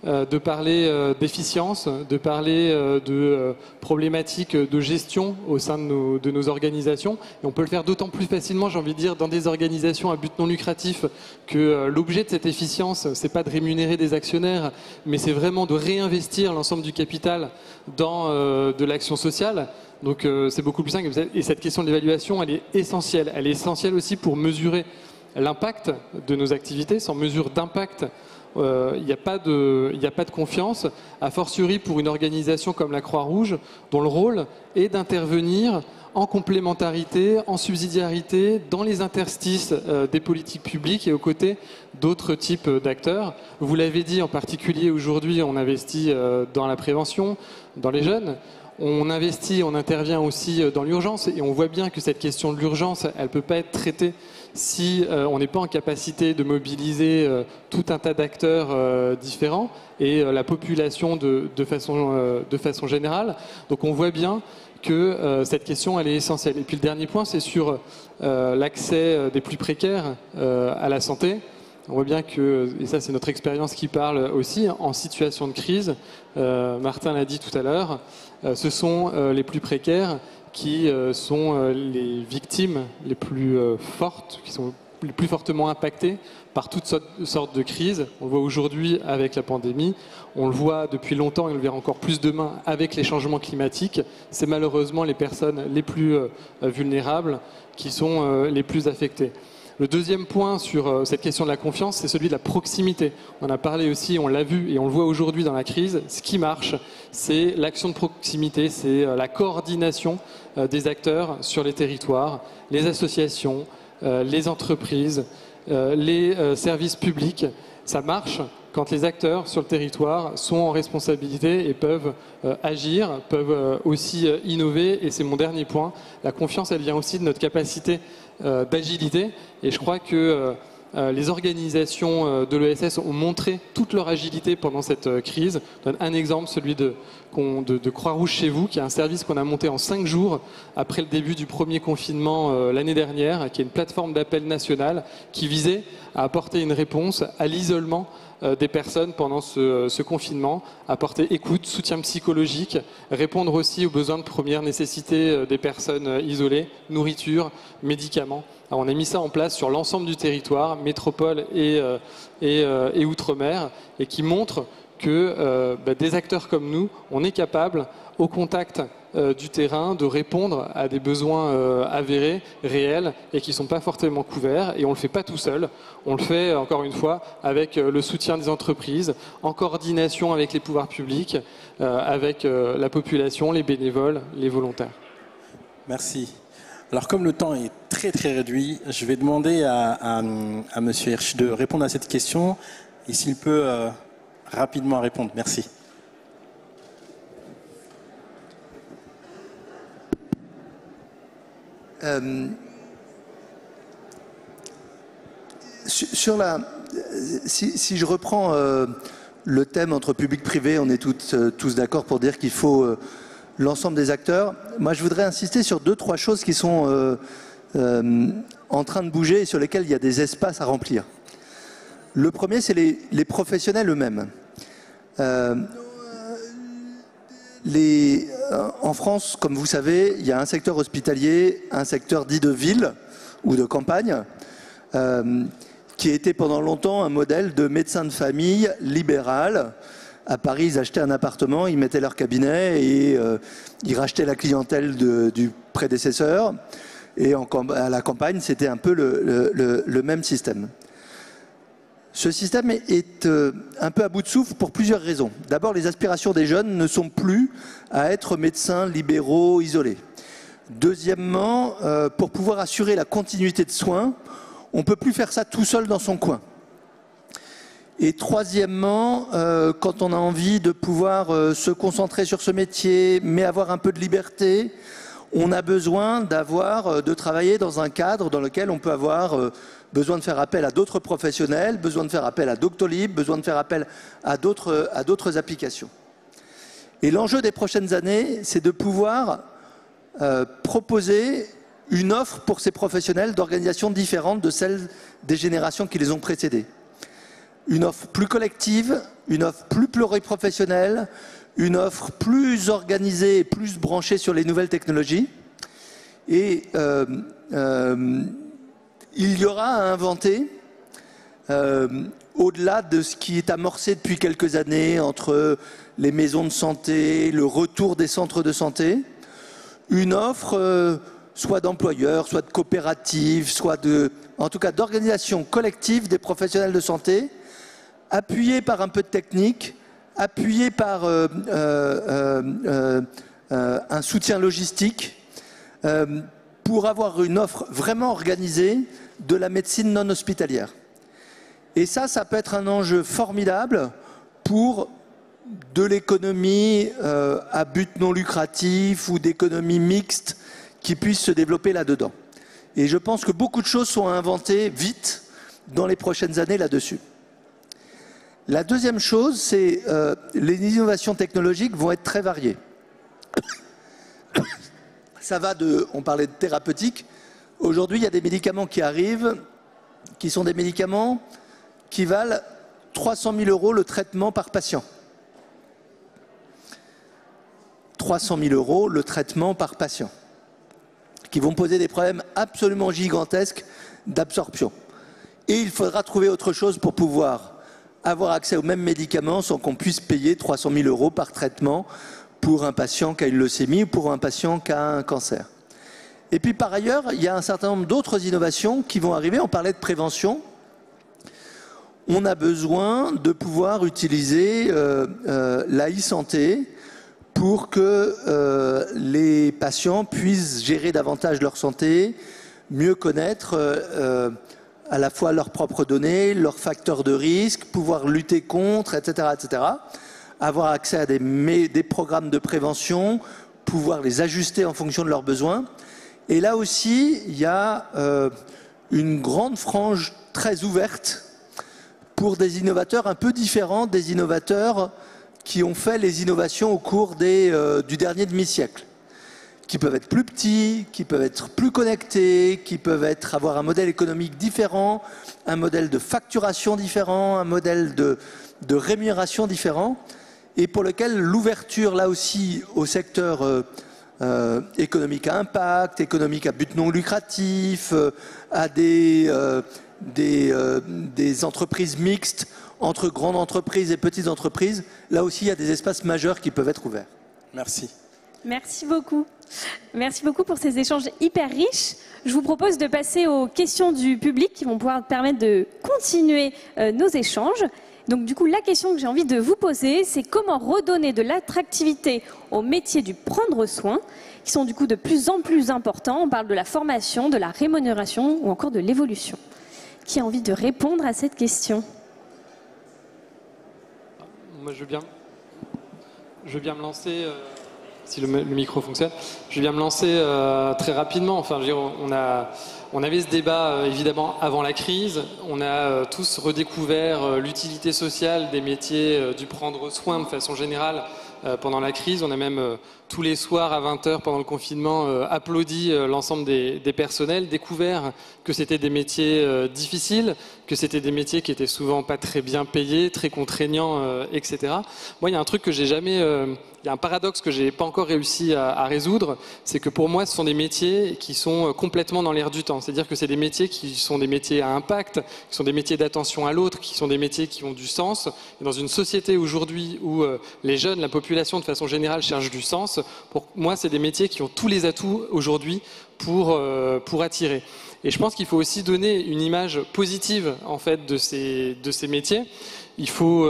de parler d'efficience, de parler de problématiques de gestion au sein de nos organisations. Et on peut le faire d'autant plus facilement, j'ai envie de dire, dans des organisations à but non lucratif, que l'objet de cette efficience, c'est pas de rémunérer des actionnaires, mais c'est vraiment de réinvestir l'ensemble du capital dans de l'action sociale. Donc c'est beaucoup plus simple. Et cette question de l'évaluation, elle est essentielle. Elle est essentielle aussi pour mesurer l'impact de nos activités. Sans mesure d'impact, il n'y a pas de confiance, a fortiori pour une organisation comme la Croix-Rouge, dont le rôle est d'intervenir en complémentarité, en subsidiarité, dans les interstices des politiques publiques et aux côtés d'autres types d'acteurs. Vous l'avez dit, en particulier aujourd'hui, on investit dans la prévention, dans les jeunes. On investit, on intervient aussi dans l'urgence et on voit bien que cette question de l'urgence, elle ne peut pas être traitée si on n'est pas en capacité de mobiliser tout un tas d'acteurs différents et la population de façon générale. Donc on voit bien que cette question, elle est essentielle. Et puis le dernier point, c'est sur l'accès des plus précaires à la santé. On voit bien que, et ça c'est notre expérience qui parle aussi, en situation de crise, Martin l'a dit tout à l'heure, ce sont les plus précaires qui sont les victimes les plus fortes, qui sont les plus fortement impactées par toutes sortes de crises. On le voit aujourd'hui avec la pandémie, on le voit depuis longtemps et on le verra encore plus demain avec les changements climatiques. C'est malheureusement les personnes les plus vulnérables qui sont les plus affectées. Le deuxième point sur cette question de la confiance, c'est celui de la proximité. On en a parlé aussi, on l'a vu et on le voit aujourd'hui dans la crise. Ce qui marche, c'est l'action de proximité, c'est la coordination des acteurs sur les territoires, les associations, les entreprises, les services publics. Ça marche quand les acteurs sur le territoire sont en responsabilité et peuvent agir, peuvent aussi innover. Et c'est mon dernier point. La confiance, elle vient aussi de notre capacité d'agilité. Et je crois que les organisations de l'ESS ont montré toute leur agilité pendant cette crise. Je donne un exemple, celui de Croix-Rouge chez vous, qui est un service qu'on a monté en 5 jours après le début du premier confinement l'année dernière, qui est une plateforme d'appel nationale qui visait à apporter une réponse à l'isolement des personnes pendant ce confinement, apporter écoute, soutien psychologique, répondre aussi aux besoins de première nécessité des personnes isolées, nourriture, médicaments. Alors on a mis ça en place sur l'ensemble du territoire, métropole et outre-mer, et qui montre que des acteurs comme nous, on est capable, au contact du terrain, de répondre à des besoins avérés, réels, et qui ne sont pas fortement couverts. Et on ne le fait pas tout seul, on le fait, encore une fois, avec le soutien des entreprises, en coordination avec les pouvoirs publics, avec la population, les bénévoles, les volontaires. Merci. Alors comme le temps est très très réduit, je vais demander à M. Hirsch de répondre à cette question, et s'il peut rapidement répondre. Merci. Si je reprends le thème entre public-privé, on est tous d'accord pour dire qu'il faut l'ensemble des acteurs. Moi, je voudrais insister sur 2-3 choses qui sont en train de bouger et sur lesquelles il y a des espaces à remplir. Le premier, c'est les professionnels eux-mêmes. En France, comme vous savez, il y a un secteur hospitalier, un secteur dit de ville ou de campagne, qui a été pendant longtemps un modèle de médecin de famille libéral. À Paris, ils achetaient un appartement, ils mettaient leur cabinet et ils rachetaient la clientèle du prédécesseur. Et à la campagne, c'était un peu le même système. Ce système est un peu à bout de souffle pour plusieurs raisons. D'abord, les aspirations des jeunes ne sont plus à être médecins libéraux isolés. Deuxièmement, pour pouvoir assurer la continuité de soins, on ne peut plus faire ça tout seul dans son coin. Et troisièmement, quand on a envie de pouvoir se concentrer sur ce métier, mais avoir un peu de liberté, on a besoin de travailler dans un cadre dans lequel on peut avoir besoin de faire appel à d'autres professionnels, besoin de faire appel à Doctolib, besoin de faire appel à d'autres applications. Et l'enjeu des prochaines années, c'est de pouvoir proposer une offre pour ces professionnels d'organisations différentes de celles des générations qui les ont précédés. Une offre plus collective, une offre plus pluriprofessionnelle, une offre plus organisée et plus branchée sur les nouvelles technologies. Et il y aura à inventer, au-delà de ce qui est amorcé depuis quelques années entre les maisons de santé, le retour des centres de santé, une offre soit d'employeurs, soit de coopératives, soit en tout cas d'organisations collectives des professionnels de santé, appuyée par un peu de technique, appuyée par un soutien logistique, pour avoir une offre vraiment organisée de la médecine non hospitalière. Et ça peut être un enjeu formidable pour de l'économie à but non lucratif ou d'économie mixte qui puisse se développer là-dedans. Et je pense que beaucoup de choses sont à inventer vite dans les prochaines années là-dessus. La deuxième chose, c'est les innovations technologiques vont être très variées. Ça va on parlait de thérapeutique. Aujourd'hui, il y a des médicaments qui arrivent, qui sont des médicaments qui valent 300 000 € le traitement par patient. 300 000 € le traitement par patient, qui vont poser des problèmes absolument gigantesques d'absorption. Et il faudra trouver autre chose pour pouvoir avoir accès aux mêmes médicaments sans qu'on puisse payer 300 000 € par traitement pour un patient qui a une leucémie ou pour un patient qui a un cancer. Et puis par ailleurs, il y a un certain nombre d'autres innovations qui vont arriver. On parlait de prévention. On a besoin de pouvoir utiliser la e-santé pour que les patients puissent gérer davantage leur santé, mieux connaître à la fois leurs propres données, leurs facteurs de risque, pouvoir lutter contre, etc., etc. Avoir accès à des programmes de prévention, pouvoir les ajuster en fonction de leurs besoins. Et là aussi, il y a une grande frange très ouverte pour des innovateurs un peu différents des innovateurs qui ont fait les innovations au cours du dernier demi-siècle, qui peuvent être plus petits, qui peuvent être plus connectés, qui peuvent avoir un modèle économique différent, un modèle de facturation différent, un modèle de rémunération différent, et pour lequel l'ouverture, là aussi, au secteur économique à impact, économique à but non lucratif, à des entreprises mixtes entre grandes entreprises et petites entreprises, là aussi, il y a des espaces majeurs qui peuvent être ouverts. Merci. Merci beaucoup. Merci beaucoup pour ces échanges hyper riches. Je vous propose de passer aux questions du public qui vont pouvoir permettre de continuer nos échanges. Donc du coup, la question que j'ai envie de vous poser, c'est comment redonner de l'attractivité aux métiers du prendre soin, qui sont du coup de plus en plus importants. On parle de la formation, de la rémunération ou encore de l'évolution. Qui a envie de répondre à cette question ? Moi, je veux bien me lancer, si le micro fonctionne, je veux bien me lancer très rapidement. Enfin, je veux dire, on avait ce débat évidemment avant la crise. On a tous redécouvert l'utilité sociale des métiers du prendre soin de façon générale pendant la crise. On a même tous les soirs à 20h pendant le confinement applaudi l'ensemble des personnels, découvert que c'était des métiers difficiles, que c'était des métiers qui étaient souvent pas très bien payés, très contraignants, etc. Moi, il y a un truc que j'ai jamais... il y a un paradoxe que j'ai pas encore réussi à résoudre, c'est que pour moi, ce sont des métiers qui sont complètement dans l'air du temps. C'est-à-dire que c'est des métiers qui sont des métiers à impact, qui sont des métiers d'attention à l'autre, qui sont des métiers qui ont du sens. Et dans une société aujourd'hui où les jeunes, la population de façon générale cherche du sens, pour moi, c'est des métiers qui ont tous les atouts aujourd'hui pour attirer. Et je pense qu'il faut aussi donner une image positive en fait de ces métiers. Il faut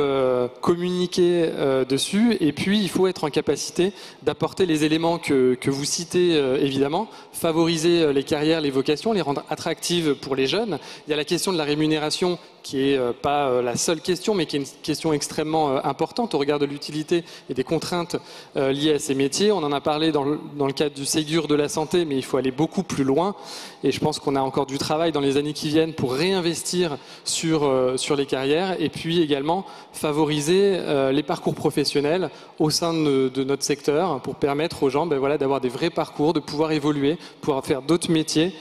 communiquer dessus et puis il faut être en capacité d'apporter les éléments que vous citez évidemment, favoriser les carrières, les vocations, les rendre attractives pour les jeunes. Il y a la question de la rémunération qui est pas la seule question mais qui est une question extrêmement importante au regard de l'utilité et des contraintes liées à ces métiers. On en a parlé dans le cadre du Ségur de la santé, mais il faut aller beaucoup plus loin et je pense qu'on a encore du travail dans les années qui viennent pour réinvestir sur les carrières et puis également favoriser les parcours professionnels au sein de notre secteur pour permettre aux gens d'avoir des vrais parcours, de pouvoir évoluer, pouvoir faire d'autres métiers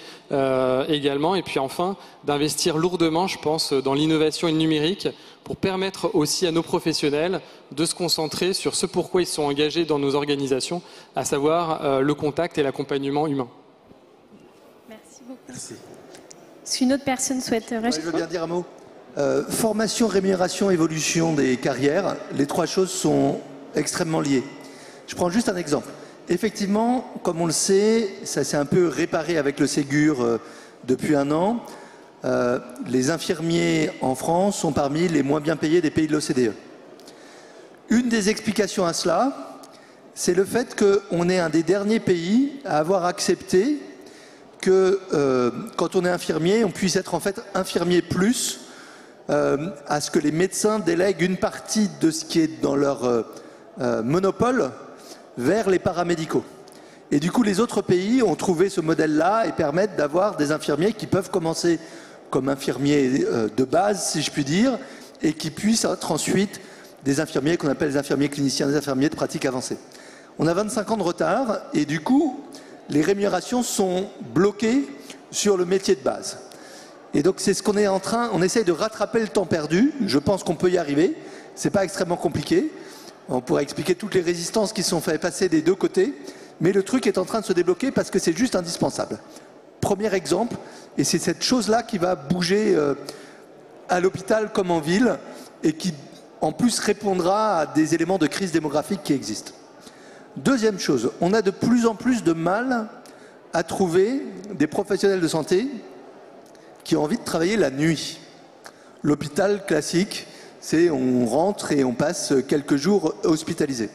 également et puis enfin d'investir lourdement, je pense, dans l'innovation et le numérique pour permettre aussi à nos professionnels de se concentrer sur ce pourquoi ils sont engagés dans nos organisations, à savoir le contact et l'accompagnement humain. Merci beaucoup. Merci. Est-ce qu'une autre personne souhaite rajouter ? Je veux bien dire un mot. Formation, rémunération, évolution des carrières, les trois choses sont extrêmement liées. Je prends juste un exemple. Effectivement, comme on le sait, ça s'est un peu réparé avec le Ségur depuis un an. Les infirmiers en France sont parmi les moins bien payés des pays de l'OCDE. Une des explications à cela, c'est le fait qu'on est un des derniers pays à avoir accepté que quand on est infirmier, on puisse être en fait infirmier plus, à ce que les médecins délèguent une partie de ce qui est dans leur monopole vers les paramédicaux. Et du coup, les autres pays ont trouvé ce modèle-là et permettent d'avoir des infirmiers qui peuvent commencer comme infirmiers de base, si je puis dire, et qui puissent être ensuite des infirmiers qu'on appelle les infirmiers cliniciens, des infirmiers de pratique avancée. On a 25 ans de retard et du coup, les rémunérations sont bloquées sur le métier de base. Et donc, c'est ce qu'on est en train, on essaye de rattraper le temps perdu. Je pense qu'on peut y arriver. C'est pas extrêmement compliqué. On pourrait expliquer toutes les résistances qui sont faites passer des deux côtés. Mais le truc est en train de se débloquer parce que c'est juste indispensable. Premier exemple, et c'est cette chose-là qui va bouger à l'hôpital comme en ville et qui, en plus, répondra à des éléments de crise démographique qui existent. Deuxième chose, on a de plus en plus de mal à trouver des professionnels de santé qui ont envie de travailler la nuit. L'hôpital classique, c'est on rentre et on passe quelques jours hospitalisés.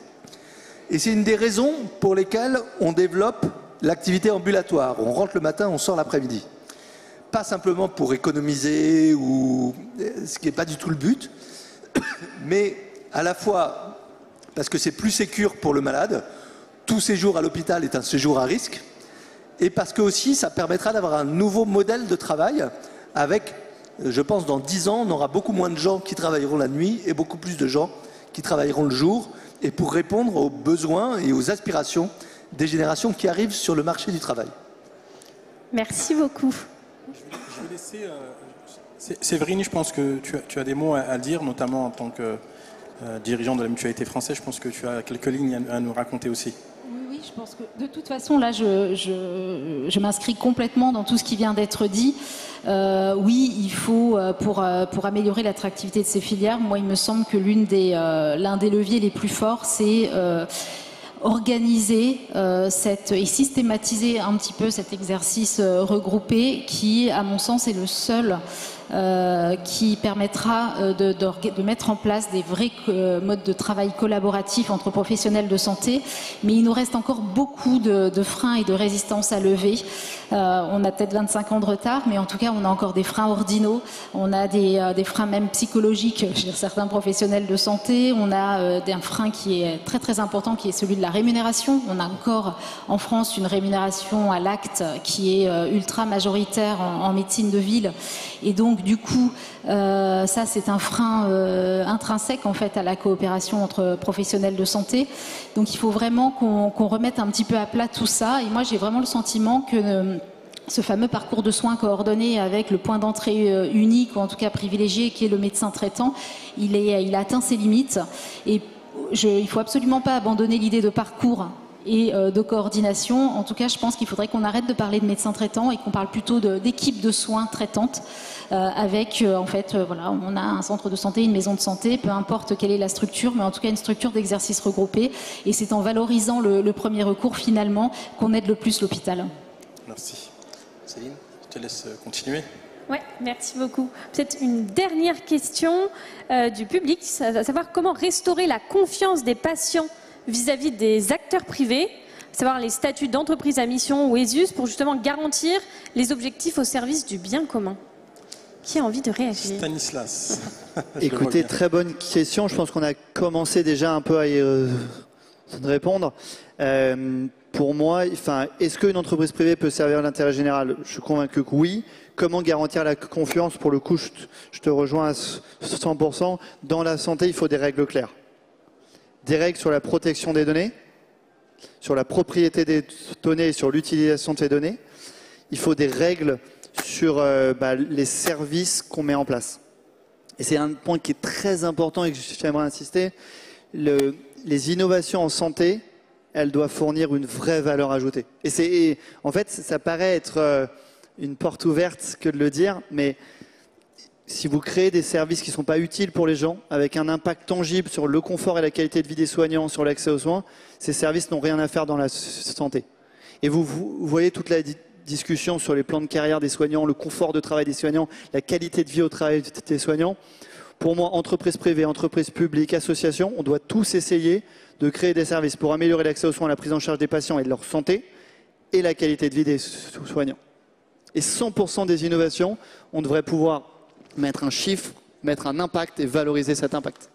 Et c'est une des raisons pour lesquelles on développe l'activité ambulatoire. On rentre le matin, on sort l'après-midi. Pas simplement pour économiser, ou ce qui n'est pas du tout le but, mais à la fois parce que c'est plus sécure pour le malade. Tout séjour à l'hôpital est un séjour à risque. Et parce que aussi, ça permettra d'avoir un nouveau modèle de travail avec, je pense, dans 10 ans, on aura beaucoup moins de gens qui travailleront la nuit et beaucoup plus de gens qui travailleront le jour, et pour répondre aux besoins et aux aspirations des générations qui arrivent sur le marché du travail. Merci beaucoup. Je vais laisser Séverine, je pense que tu as des mots à dire, notamment en tant que dirigeant de la Mutualité française. Je pense que tu as quelques lignes à nous raconter aussi. Oui, je pense que de toute façon, là, je m'inscris complètement dans tout ce qui vient d'être dit. Oui, il faut, pour améliorer l'attractivité de ces filières, moi, il me semble que l'un des leviers les plus forts, c'est organiser et systématiser un petit peu cet exercice regroupé qui, à mon sens, est le seul qui permettra de mettre en place des vrais modes de travail collaboratifs entre professionnels de santé. Mais il nous reste encore beaucoup de freins et de résistances à lever. On a peut-être 25 ans de retard, mais en tout cas, on a encore des freins ordinaux. On a des freins même psychologiques chez certains professionnels de santé. On a un frein qui est très très important, qui est celui de la rémunération. On a encore en France une rémunération à l'acte qui est ultra majoritaire en médecine de ville. Et donc, du coup, ça, c'est un frein intrinsèque, en fait, à la coopération entre professionnels de santé. Donc, il faut vraiment qu'on remette un petit peu à plat tout ça. Et moi, j'ai vraiment le sentiment que ce fameux parcours de soins coordonné avec le point d'entrée unique, ou en tout cas privilégié, qui est le médecin traitant, il a atteint ses limites. Et il ne faut absolument pas abandonner l'idée de parcours et de coordination. En tout cas, je pense qu'il faudrait qu'on arrête de parler de médecins traitants et qu'on parle plutôt d'équipes de soins traitantes avec, en fait, voilà, on a un centre de santé, une maison de santé, peu importe quelle est la structure, mais en tout cas une structure d'exercice regroupé. Et c'est en valorisant le premier recours, finalement, qu'on aide le plus l'hôpital. Merci. Céline, je te laisse continuer. Ouais, merci beaucoup. Peut-être une dernière question du public, à savoir comment restaurer la confiance des patients vis-à-vis des acteurs privés, à savoir les statuts d'entreprise à mission ou ESUS, pour justement garantir les objectifs au service du bien commun. Qui a envie de réagir? Stanislas. Écoutez, très bonne question. Je pense qu'on a commencé déjà un peu à y répondre. Pour moi, est-ce qu'une entreprise privée peut servir l'intérêt général? Je suis convaincu que oui. Comment garantir la confiance? Pour le coup, je te rejoins à 100%. Dans la santé, il faut des règles claires. Des règles sur la protection des données, sur la propriété des données et sur l'utilisation de ces données. Il faut des règles sur les services qu'on met en place. Et c'est un point qui est très important et que j'aimerais insister. Les innovations en santé, elles doivent fournir une vraie valeur ajoutée. Et en fait, ça paraît être une porte ouverte que de le dire, mais si vous créez des services qui ne sont pas utiles pour les gens, avec un impact tangible sur le confort et la qualité de vie des soignants, sur l'accès aux soins, ces services n'ont rien à faire dans la santé. Et vous voyez toute la discussion sur les plans de carrière des soignants, le confort de travail des soignants, la qualité de vie au travail des soignants. Pour moi, entreprises privées, entreprises publiques, associations, on doit tous essayer de créer des services pour améliorer l'accès aux soins, la prise en charge des patients et de leur santé et la qualité de vie des soignants. Et 100% des innovations, on devrait pouvoir mettre un chiffre, mettre un impact et valoriser cet impact.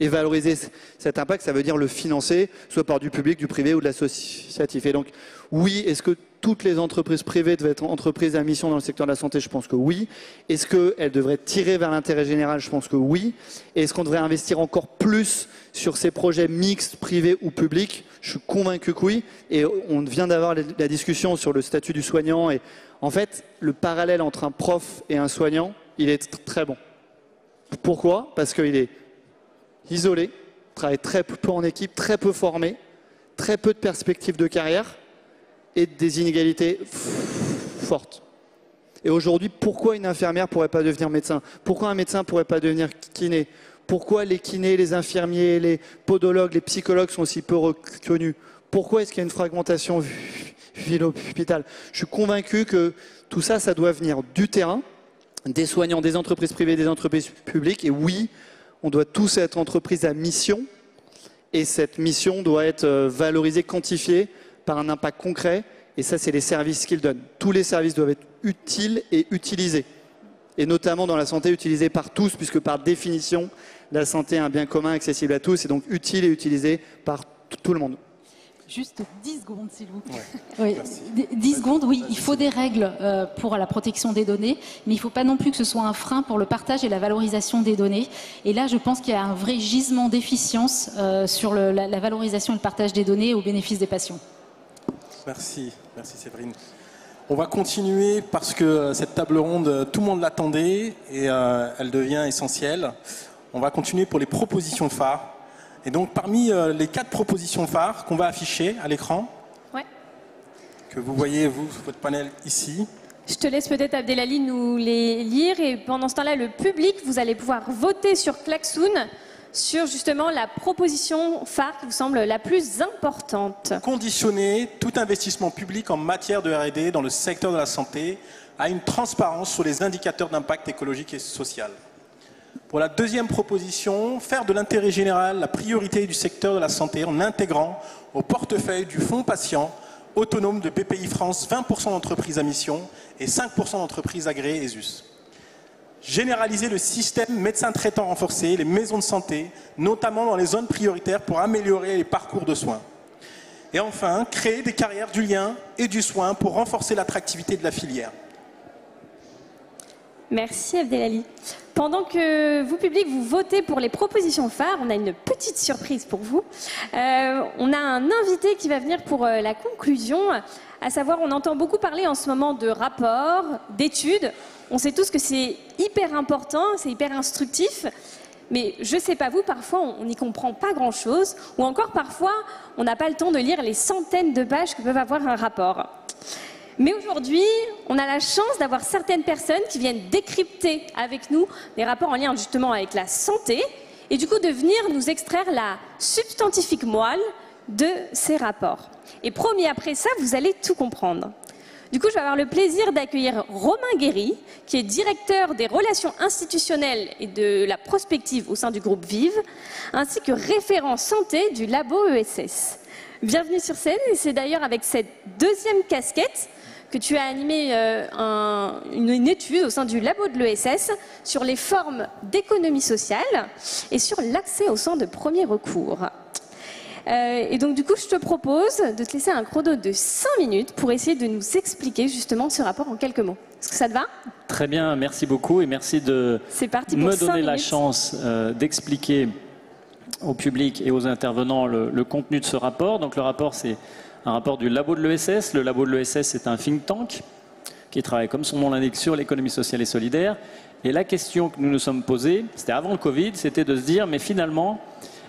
Et valoriser cet impact, ça veut dire le financer, soit par du public, du privé ou de l'associatif. Et donc, oui, est-ce que toutes les entreprises privées devaient être entreprises à mission dans le secteur de la santé? Je pense que oui. Est-ce qu'elles devraient tirer vers l'intérêt général? Je pense que oui. Et est-ce qu'on devrait investir encore plus sur ces projets mixtes, privés ou publics? Je suis convaincu que oui. Et on vient d'avoir la discussion sur le statut du soignant. Et en fait, le parallèle entre un prof et un soignant, il est très bon. Pourquoi? Parce qu'il est isolé, travaille très peu en équipe, très peu formé, très peu de perspectives de carrière et des inégalités fortes. Et aujourd'hui, pourquoi une infirmière ne pourrait pas devenir médecin? Pourquoi un médecin ne pourrait pas devenir kiné? Pourquoi les kinés, les infirmiers, les podologues, les psychologues sont aussi peu reconnus? Pourquoi est-ce qu'il y a une fragmentation ville-hôpital? Je suis convaincu que tout ça, ça doit venir du terrain, des soignants, des entreprises privées, des entreprises publiques. Et oui, on doit tous être entreprises à mission. Et cette mission doit être valorisée, quantifiée par un impact concret. Et ça, c'est les services qu'ils donnent. Tous les services doivent être utiles et utilisés. Et notamment dans la santé, utilisés par tous, puisque par définition, la santé est un bien commun accessible à tous, et donc utile et utilisé par tout le monde. Juste 10 secondes, s'il vous plaît. Ouais. Oui, 10 secondes, oui, il faut des règles pour la protection des données, mais il ne faut pas non plus que ce soit un frein pour le partage et la valorisation des données. Et là, je pense qu'il y a un vrai gisement d'efficience sur la valorisation et le partage des données au bénéfice des patients. Merci, merci Séverine. On va continuer parce que cette table ronde, tout le monde l'attendait et elle devient essentielle. On va continuer pour les propositions phares. Et donc, parmi les 4 propositions phares qu'on va afficher à l'écran, ouais, que vous voyez, vous, votre panel ici. Je te laisse peut-être, Abdelali, nous les lire. Et pendant ce temps-là, le public, vous allez pouvoir voter sur Klaxoon sur justement la proposition phare qui vous semble la plus importante. Conditionner tout investissement public en matière de R&D dans le secteur de la santé à une transparence sur les indicateurs d'impact écologique et social. Pour la deuxième proposition, faire de l'intérêt général la priorité du secteur de la santé en intégrant au portefeuille du fonds patient autonome de BPI France 20% d'entreprises à mission et 5% d'entreprises agréées ESUS. Généraliser le système médecin traitant renforcé, les maisons de santé, notamment dans les zones prioritaires pour améliorer les parcours de soins. Et enfin, créer des carrières du lien et du soin pour renforcer l'attractivité de la filière. Merci Abdelali. Pendant que vous, public, vous votez pour les propositions phares, on a une petite surprise pour vous. On a un invité qui va venir pour la conclusion, à savoir, on entend beaucoup parler en ce moment de rapports, d'études. On sait tous que c'est hyper important, c'est hyper instructif. Mais je ne sais pas vous, parfois on n'y comprend pas grand-chose, ou encore parfois on n'a pas le temps de lire les centaines de pages que peuvent avoir un rapport. Mais aujourd'hui, on a la chance d'avoir certaines personnes qui viennent décrypter avec nous des rapports en lien justement avec la santé et du coup de venir nous extraire la substantifique moelle de ces rapports. Et promis, après ça, vous allez tout comprendre. Du coup, je vais avoir le plaisir d'accueillir Romain Guéry, qui est directeur des relations institutionnelles et de la prospective au sein du groupe Vive, ainsi que référent santé du labo ESS. Bienvenue sur scène, et c'est d'ailleurs avec cette deuxième casquette que tu as animé une étude au sein du labo de l'ESS sur les formes d'économie sociale et sur l'accès aux soins de premier recours. Et donc du coup, je te propose de te laisser un chrono de 5 minutes pour essayer de nous expliquer justement ce rapport en quelques mots. Est-ce que ça te va? Très bien, merci beaucoup et merci de me donner la chance d'expliquer au public et aux intervenants le contenu de ce rapport. Donc le rapport, c'est un rapport du labo de l'ESS. Le labo de l'ESS, c'est un think tank qui travaille, comme son nom l'indique, sur l'économie sociale et solidaire. Et la question que nous nous sommes posée, c'était avant le Covid, c'était de se dire, mais finalement,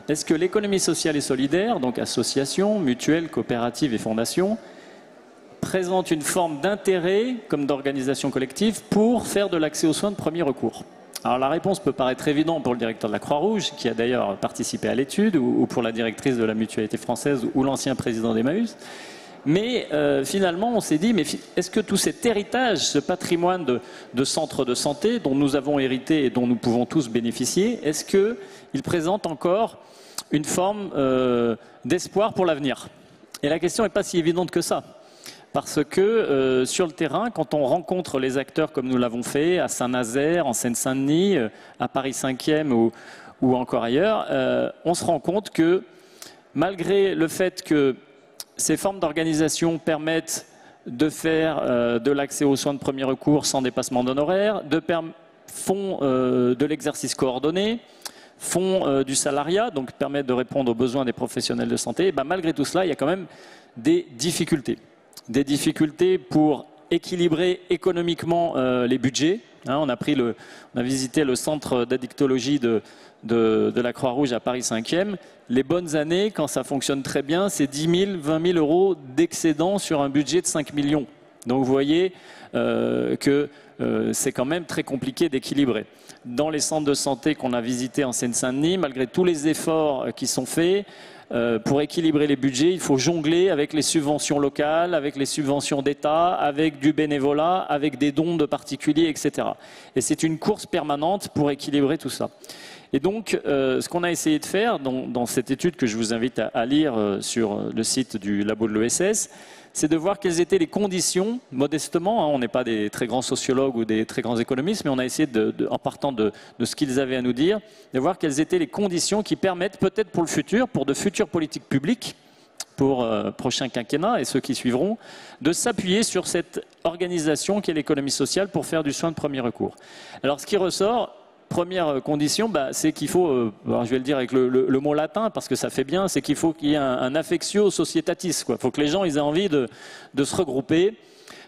est-ce que l'économie sociale et solidaire, donc associations, mutuelles, coopératives et fondations, présente une forme d'intérêt, comme d'organisation collective, pour faire de l'accès aux soins de premier recours? Alors la réponse peut paraître évidente pour le directeur de la Croix-Rouge, qui a d'ailleurs participé à l'étude, ou pour la directrice de la Mutualité française, ou l'ancien président d'Emmaüs. Mais finalement, on s'est dit, mais est-ce que tout cet héritage, ce patrimoine de centres de santé dont nous avons hérité et dont nous pouvons tous bénéficier, est-ce qu'il présente encore une forme d'espoir pour l'avenir? Et la question n'est pas si évidente que ça. Parce que sur le terrain, quand on rencontre les acteurs comme nous l'avons fait à Saint-Nazaire, en Seine-Saint-Denis, à Paris 5e ou encore ailleurs, on se rend compte que malgré le fait que ces formes d'organisation permettent de faire de l'accès aux soins de premier recours sans dépassement d'honoraires, font de l'exercice coordonné, font du salariat, donc permettent de répondre aux besoins des professionnels de santé, et malgré tout cela, il y a quand même des difficultés. Des difficultés pour équilibrer économiquement les budgets. On a visité le centre d'addictologie de la Croix-Rouge à Paris 5e. Les bonnes années, quand ça fonctionne très bien, c'est 10 000, 20 000 euros d'excédent sur un budget de 5 millions. Donc vous voyez que c'est quand même très compliqué d'équilibrer. Dans les centres de santé qu'on a visités en Seine-Saint-Denis, malgré tous les efforts qui sont faits, pour équilibrer les budgets, il faut jongler avec les subventions locales, avec les subventions d'État, avec du bénévolat, avec des dons de particuliers, etc. Et c'est une course permanente pour équilibrer tout ça. Et donc, ce qu'on a essayé de faire dans cette étude que je vous invite à lire sur le site du labo de l'ESS, c'est de voir quelles étaient les conditions, modestement, on n'est pas des très grands sociologues ou des très grands économistes, mais on a essayé, en partant de ce qu'ils avaient à nous dire, de voir quelles étaient les conditions qui permettent peut-être pour le futur, pour de futures politiques publiques, pour prochain quinquennat et ceux qui suivront, de s'appuyer sur cette organisation qu'est l'économie sociale pour faire du soin de premier recours. Alors ce qui ressort, première condition, c'est qu'il faut, je vais le dire avec le mot latin parce que ça fait bien, c'est qu'il faut qu'il y ait un affectio societatis. Il faut que les gens aient envie de se regrouper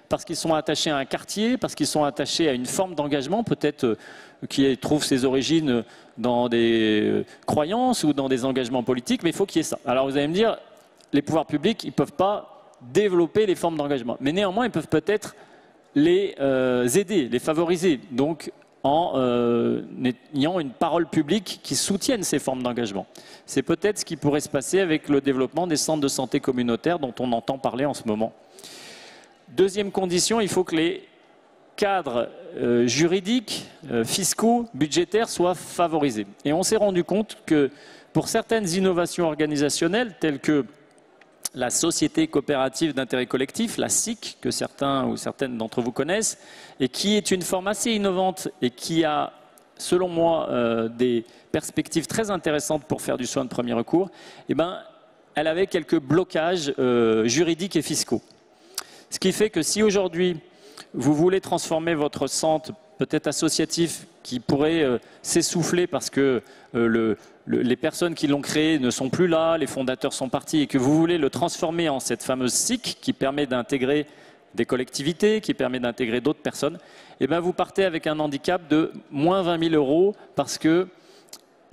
parce qu'ils sont attachés à un quartier, parce qu'ils sont attachés à une forme d'engagement, peut-être qui trouve ses origines dans des croyances ou dans des engagements politiques, mais il faut qu'il y ait ça. Alors vous allez me dire, les pouvoirs publics, ils ne peuvent pas développer les formes d'engagement, mais néanmoins, ils peuvent peut-être les aider, les favoriser. Donc, en ayant une parole publique qui soutienne ces formes d'engagement. C'est peut-être ce qui pourrait se passer avec le développement des centres de santé communautaires dont on entend parler en ce moment. Deuxième condition, il faut que les cadres juridiques, fiscaux, budgétaires soient favorisés. Et on s'est rendu compte que pour certaines innovations organisationnelles telles que la société coopérative d'intérêt collectif, la SIC, que certains ou certaines d'entre vous connaissent, et qui est une forme assez innovante et qui a, selon moi, des perspectives très intéressantes pour faire du soin de premier recours, elle avait quelques blocages juridiques et fiscaux. Ce qui fait que si aujourd'hui, vous voulez transformer votre centre, peut-être associatif, qui pourrait s'essouffler parce que les personnes qui l'ont créé ne sont plus là, les fondateurs sont partis, et que vous voulez le transformer en cette fameuse SIC qui permet d'intégrer des collectivités, qui permet d'intégrer d'autres personnes, vous partez avec un handicap de moins 20 000 euros parce qu'il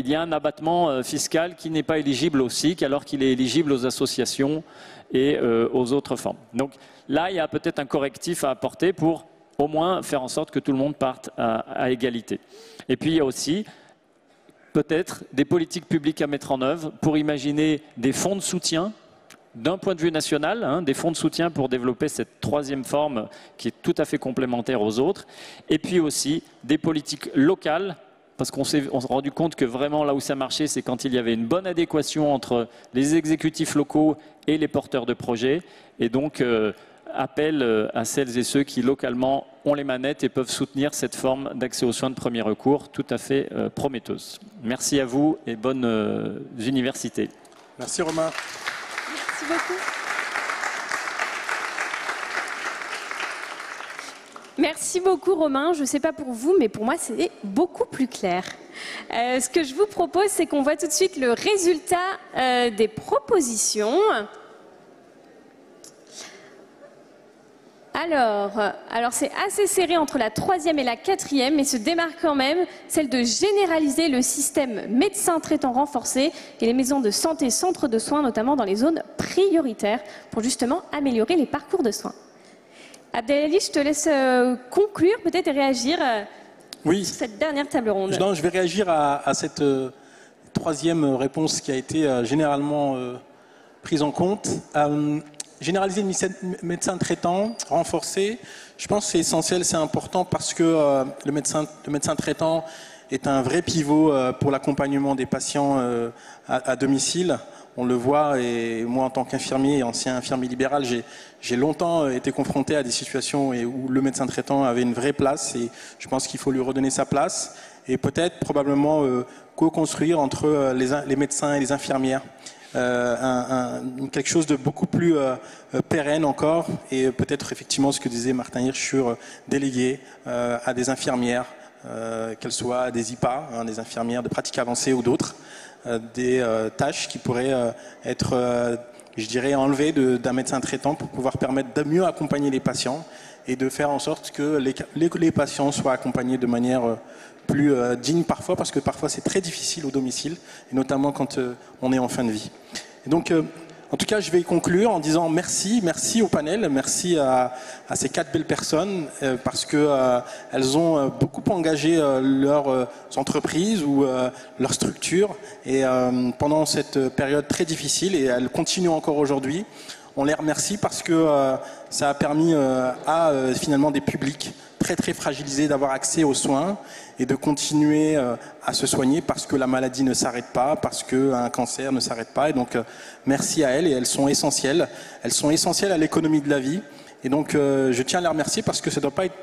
y a un abattement fiscal qui n'est pas éligible au SIC alors qu'il est éligible aux associations et aux autres formes. Donc là, il y a peut-être un correctif à apporter pour au moins faire en sorte que tout le monde parte à égalité. Et puis il y a aussi peut-être des politiques publiques à mettre en œuvre pour imaginer des fonds de soutien d'un point de vue national, des fonds de soutien pour développer cette troisième forme qui est tout à fait complémentaire aux autres, et puis aussi des politiques locales, parce qu'on s'est rendu compte que vraiment là où ça marchait, c'est quand il y avait une bonne adéquation entre les exécutifs locaux et les porteurs de projets, et donc appel à celles et ceux qui localement ont les manettes et peuvent soutenir cette forme d'accès aux soins de premier recours tout à fait prometteuse. Merci à vous et bonnes universités. Merci Romain. Merci beaucoup. Merci beaucoup Romain. Je ne sais pas pour vous, mais pour moi c'est beaucoup plus clair. Ce que je vous propose, c'est qu'on voit tout de suite le résultat des propositions. Alors c'est assez serré entre la 3e et la 4e, mais se démarque quand même celle de généraliser le système médecin traitant renforcé et les maisons de santé, centres de soins, notamment dans les zones prioritaires, pour justement améliorer les parcours de soins. Abdelali, je te laisse conclure peut-être et réagir sur cette dernière table ronde. Non, je vais réagir à cette troisième réponse qui a été généralement prise en compte. généraliser le médecin traitant, renforcer, je pense que c'est essentiel, c'est important parce que le médecin traitant est un vrai pivot pour l'accompagnement des patients à domicile. On le voit, et moi en tant qu'infirmier et ancien infirmier libéral, j'ai longtemps été confronté à des situations où le médecin traitant avait une vraie place et je pense qu'il faut lui redonner sa place et peut-être probablement co-construire entre les médecins et les infirmières quelque chose de beaucoup plus pérenne encore et peut-être effectivement ce que disait Martin Hirsch sur déléguer à des infirmières, qu'elles soient des IPA, des infirmières de pratique avancée ou d'autres, des tâches qui pourraient être, je dirais, enlevées d'un médecin traitant pour pouvoir permettre de mieux accompagner les patients et de faire en sorte que les patients soient accompagnés de manière plus digne parfois, parce que parfois c'est très difficile au domicile, et notamment quand on est en fin de vie. Et donc, en tout cas, je vais conclure en disant merci au panel, merci à ces 4 belles personnes, parce qu'elles ont beaucoup engagé leurs entreprises ou leurs structures et, pendant cette période très difficile, et elles continuent encore aujourd'hui. On les remercie parce que ça a permis à finalement des publics très très fragilisés d'avoir accès aux soins et de continuer à se soigner parce que la maladie ne s'arrête pas, parce qu'un cancer ne s'arrête pas. Et donc merci à elles, et elles sont essentielles. Elles sont essentielles à l'économie de la vie. Et donc je tiens à les remercier parce que ça ne doit pas être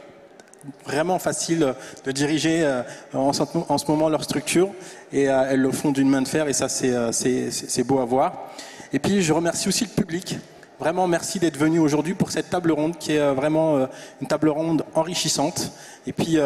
vraiment facile de diriger en ce moment leur structure. Et elles le font d'une main de fer, et ça c'est beau à voir. Et puis je remercie aussi le public. Vraiment, merci d'être venu aujourd'hui pour cette table ronde qui est vraiment une table ronde enrichissante. Et puis,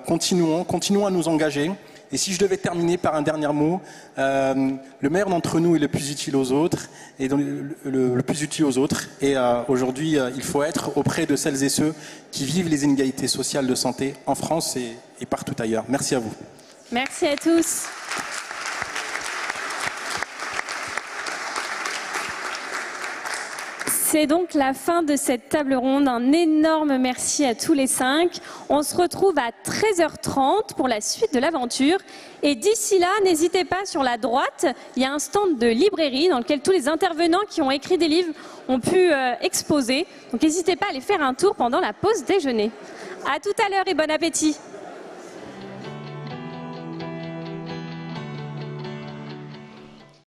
continuons à nous engager. Et si je devais terminer par un dernier mot, le meilleur d'entre nous est le plus utile aux autres. Et donc, le plus utile aux autres. Et aujourd'hui, il faut être auprès de celles et ceux qui vivent les inégalités sociales de santé en France et partout ailleurs. Merci à vous. Merci à tous. C'est donc la fin de cette table ronde. Un énorme merci à tous les 5. On se retrouve à 13h30 pour la suite de l'aventure. Et d'ici là, n'hésitez pas, sur la droite, il y a un stand de librairie dans lequel tous les intervenants qui ont écrit des livres ont pu exposer. Donc n'hésitez pas à aller faire un tour pendant la pause déjeuner. À tout à l'heure et bon appétit.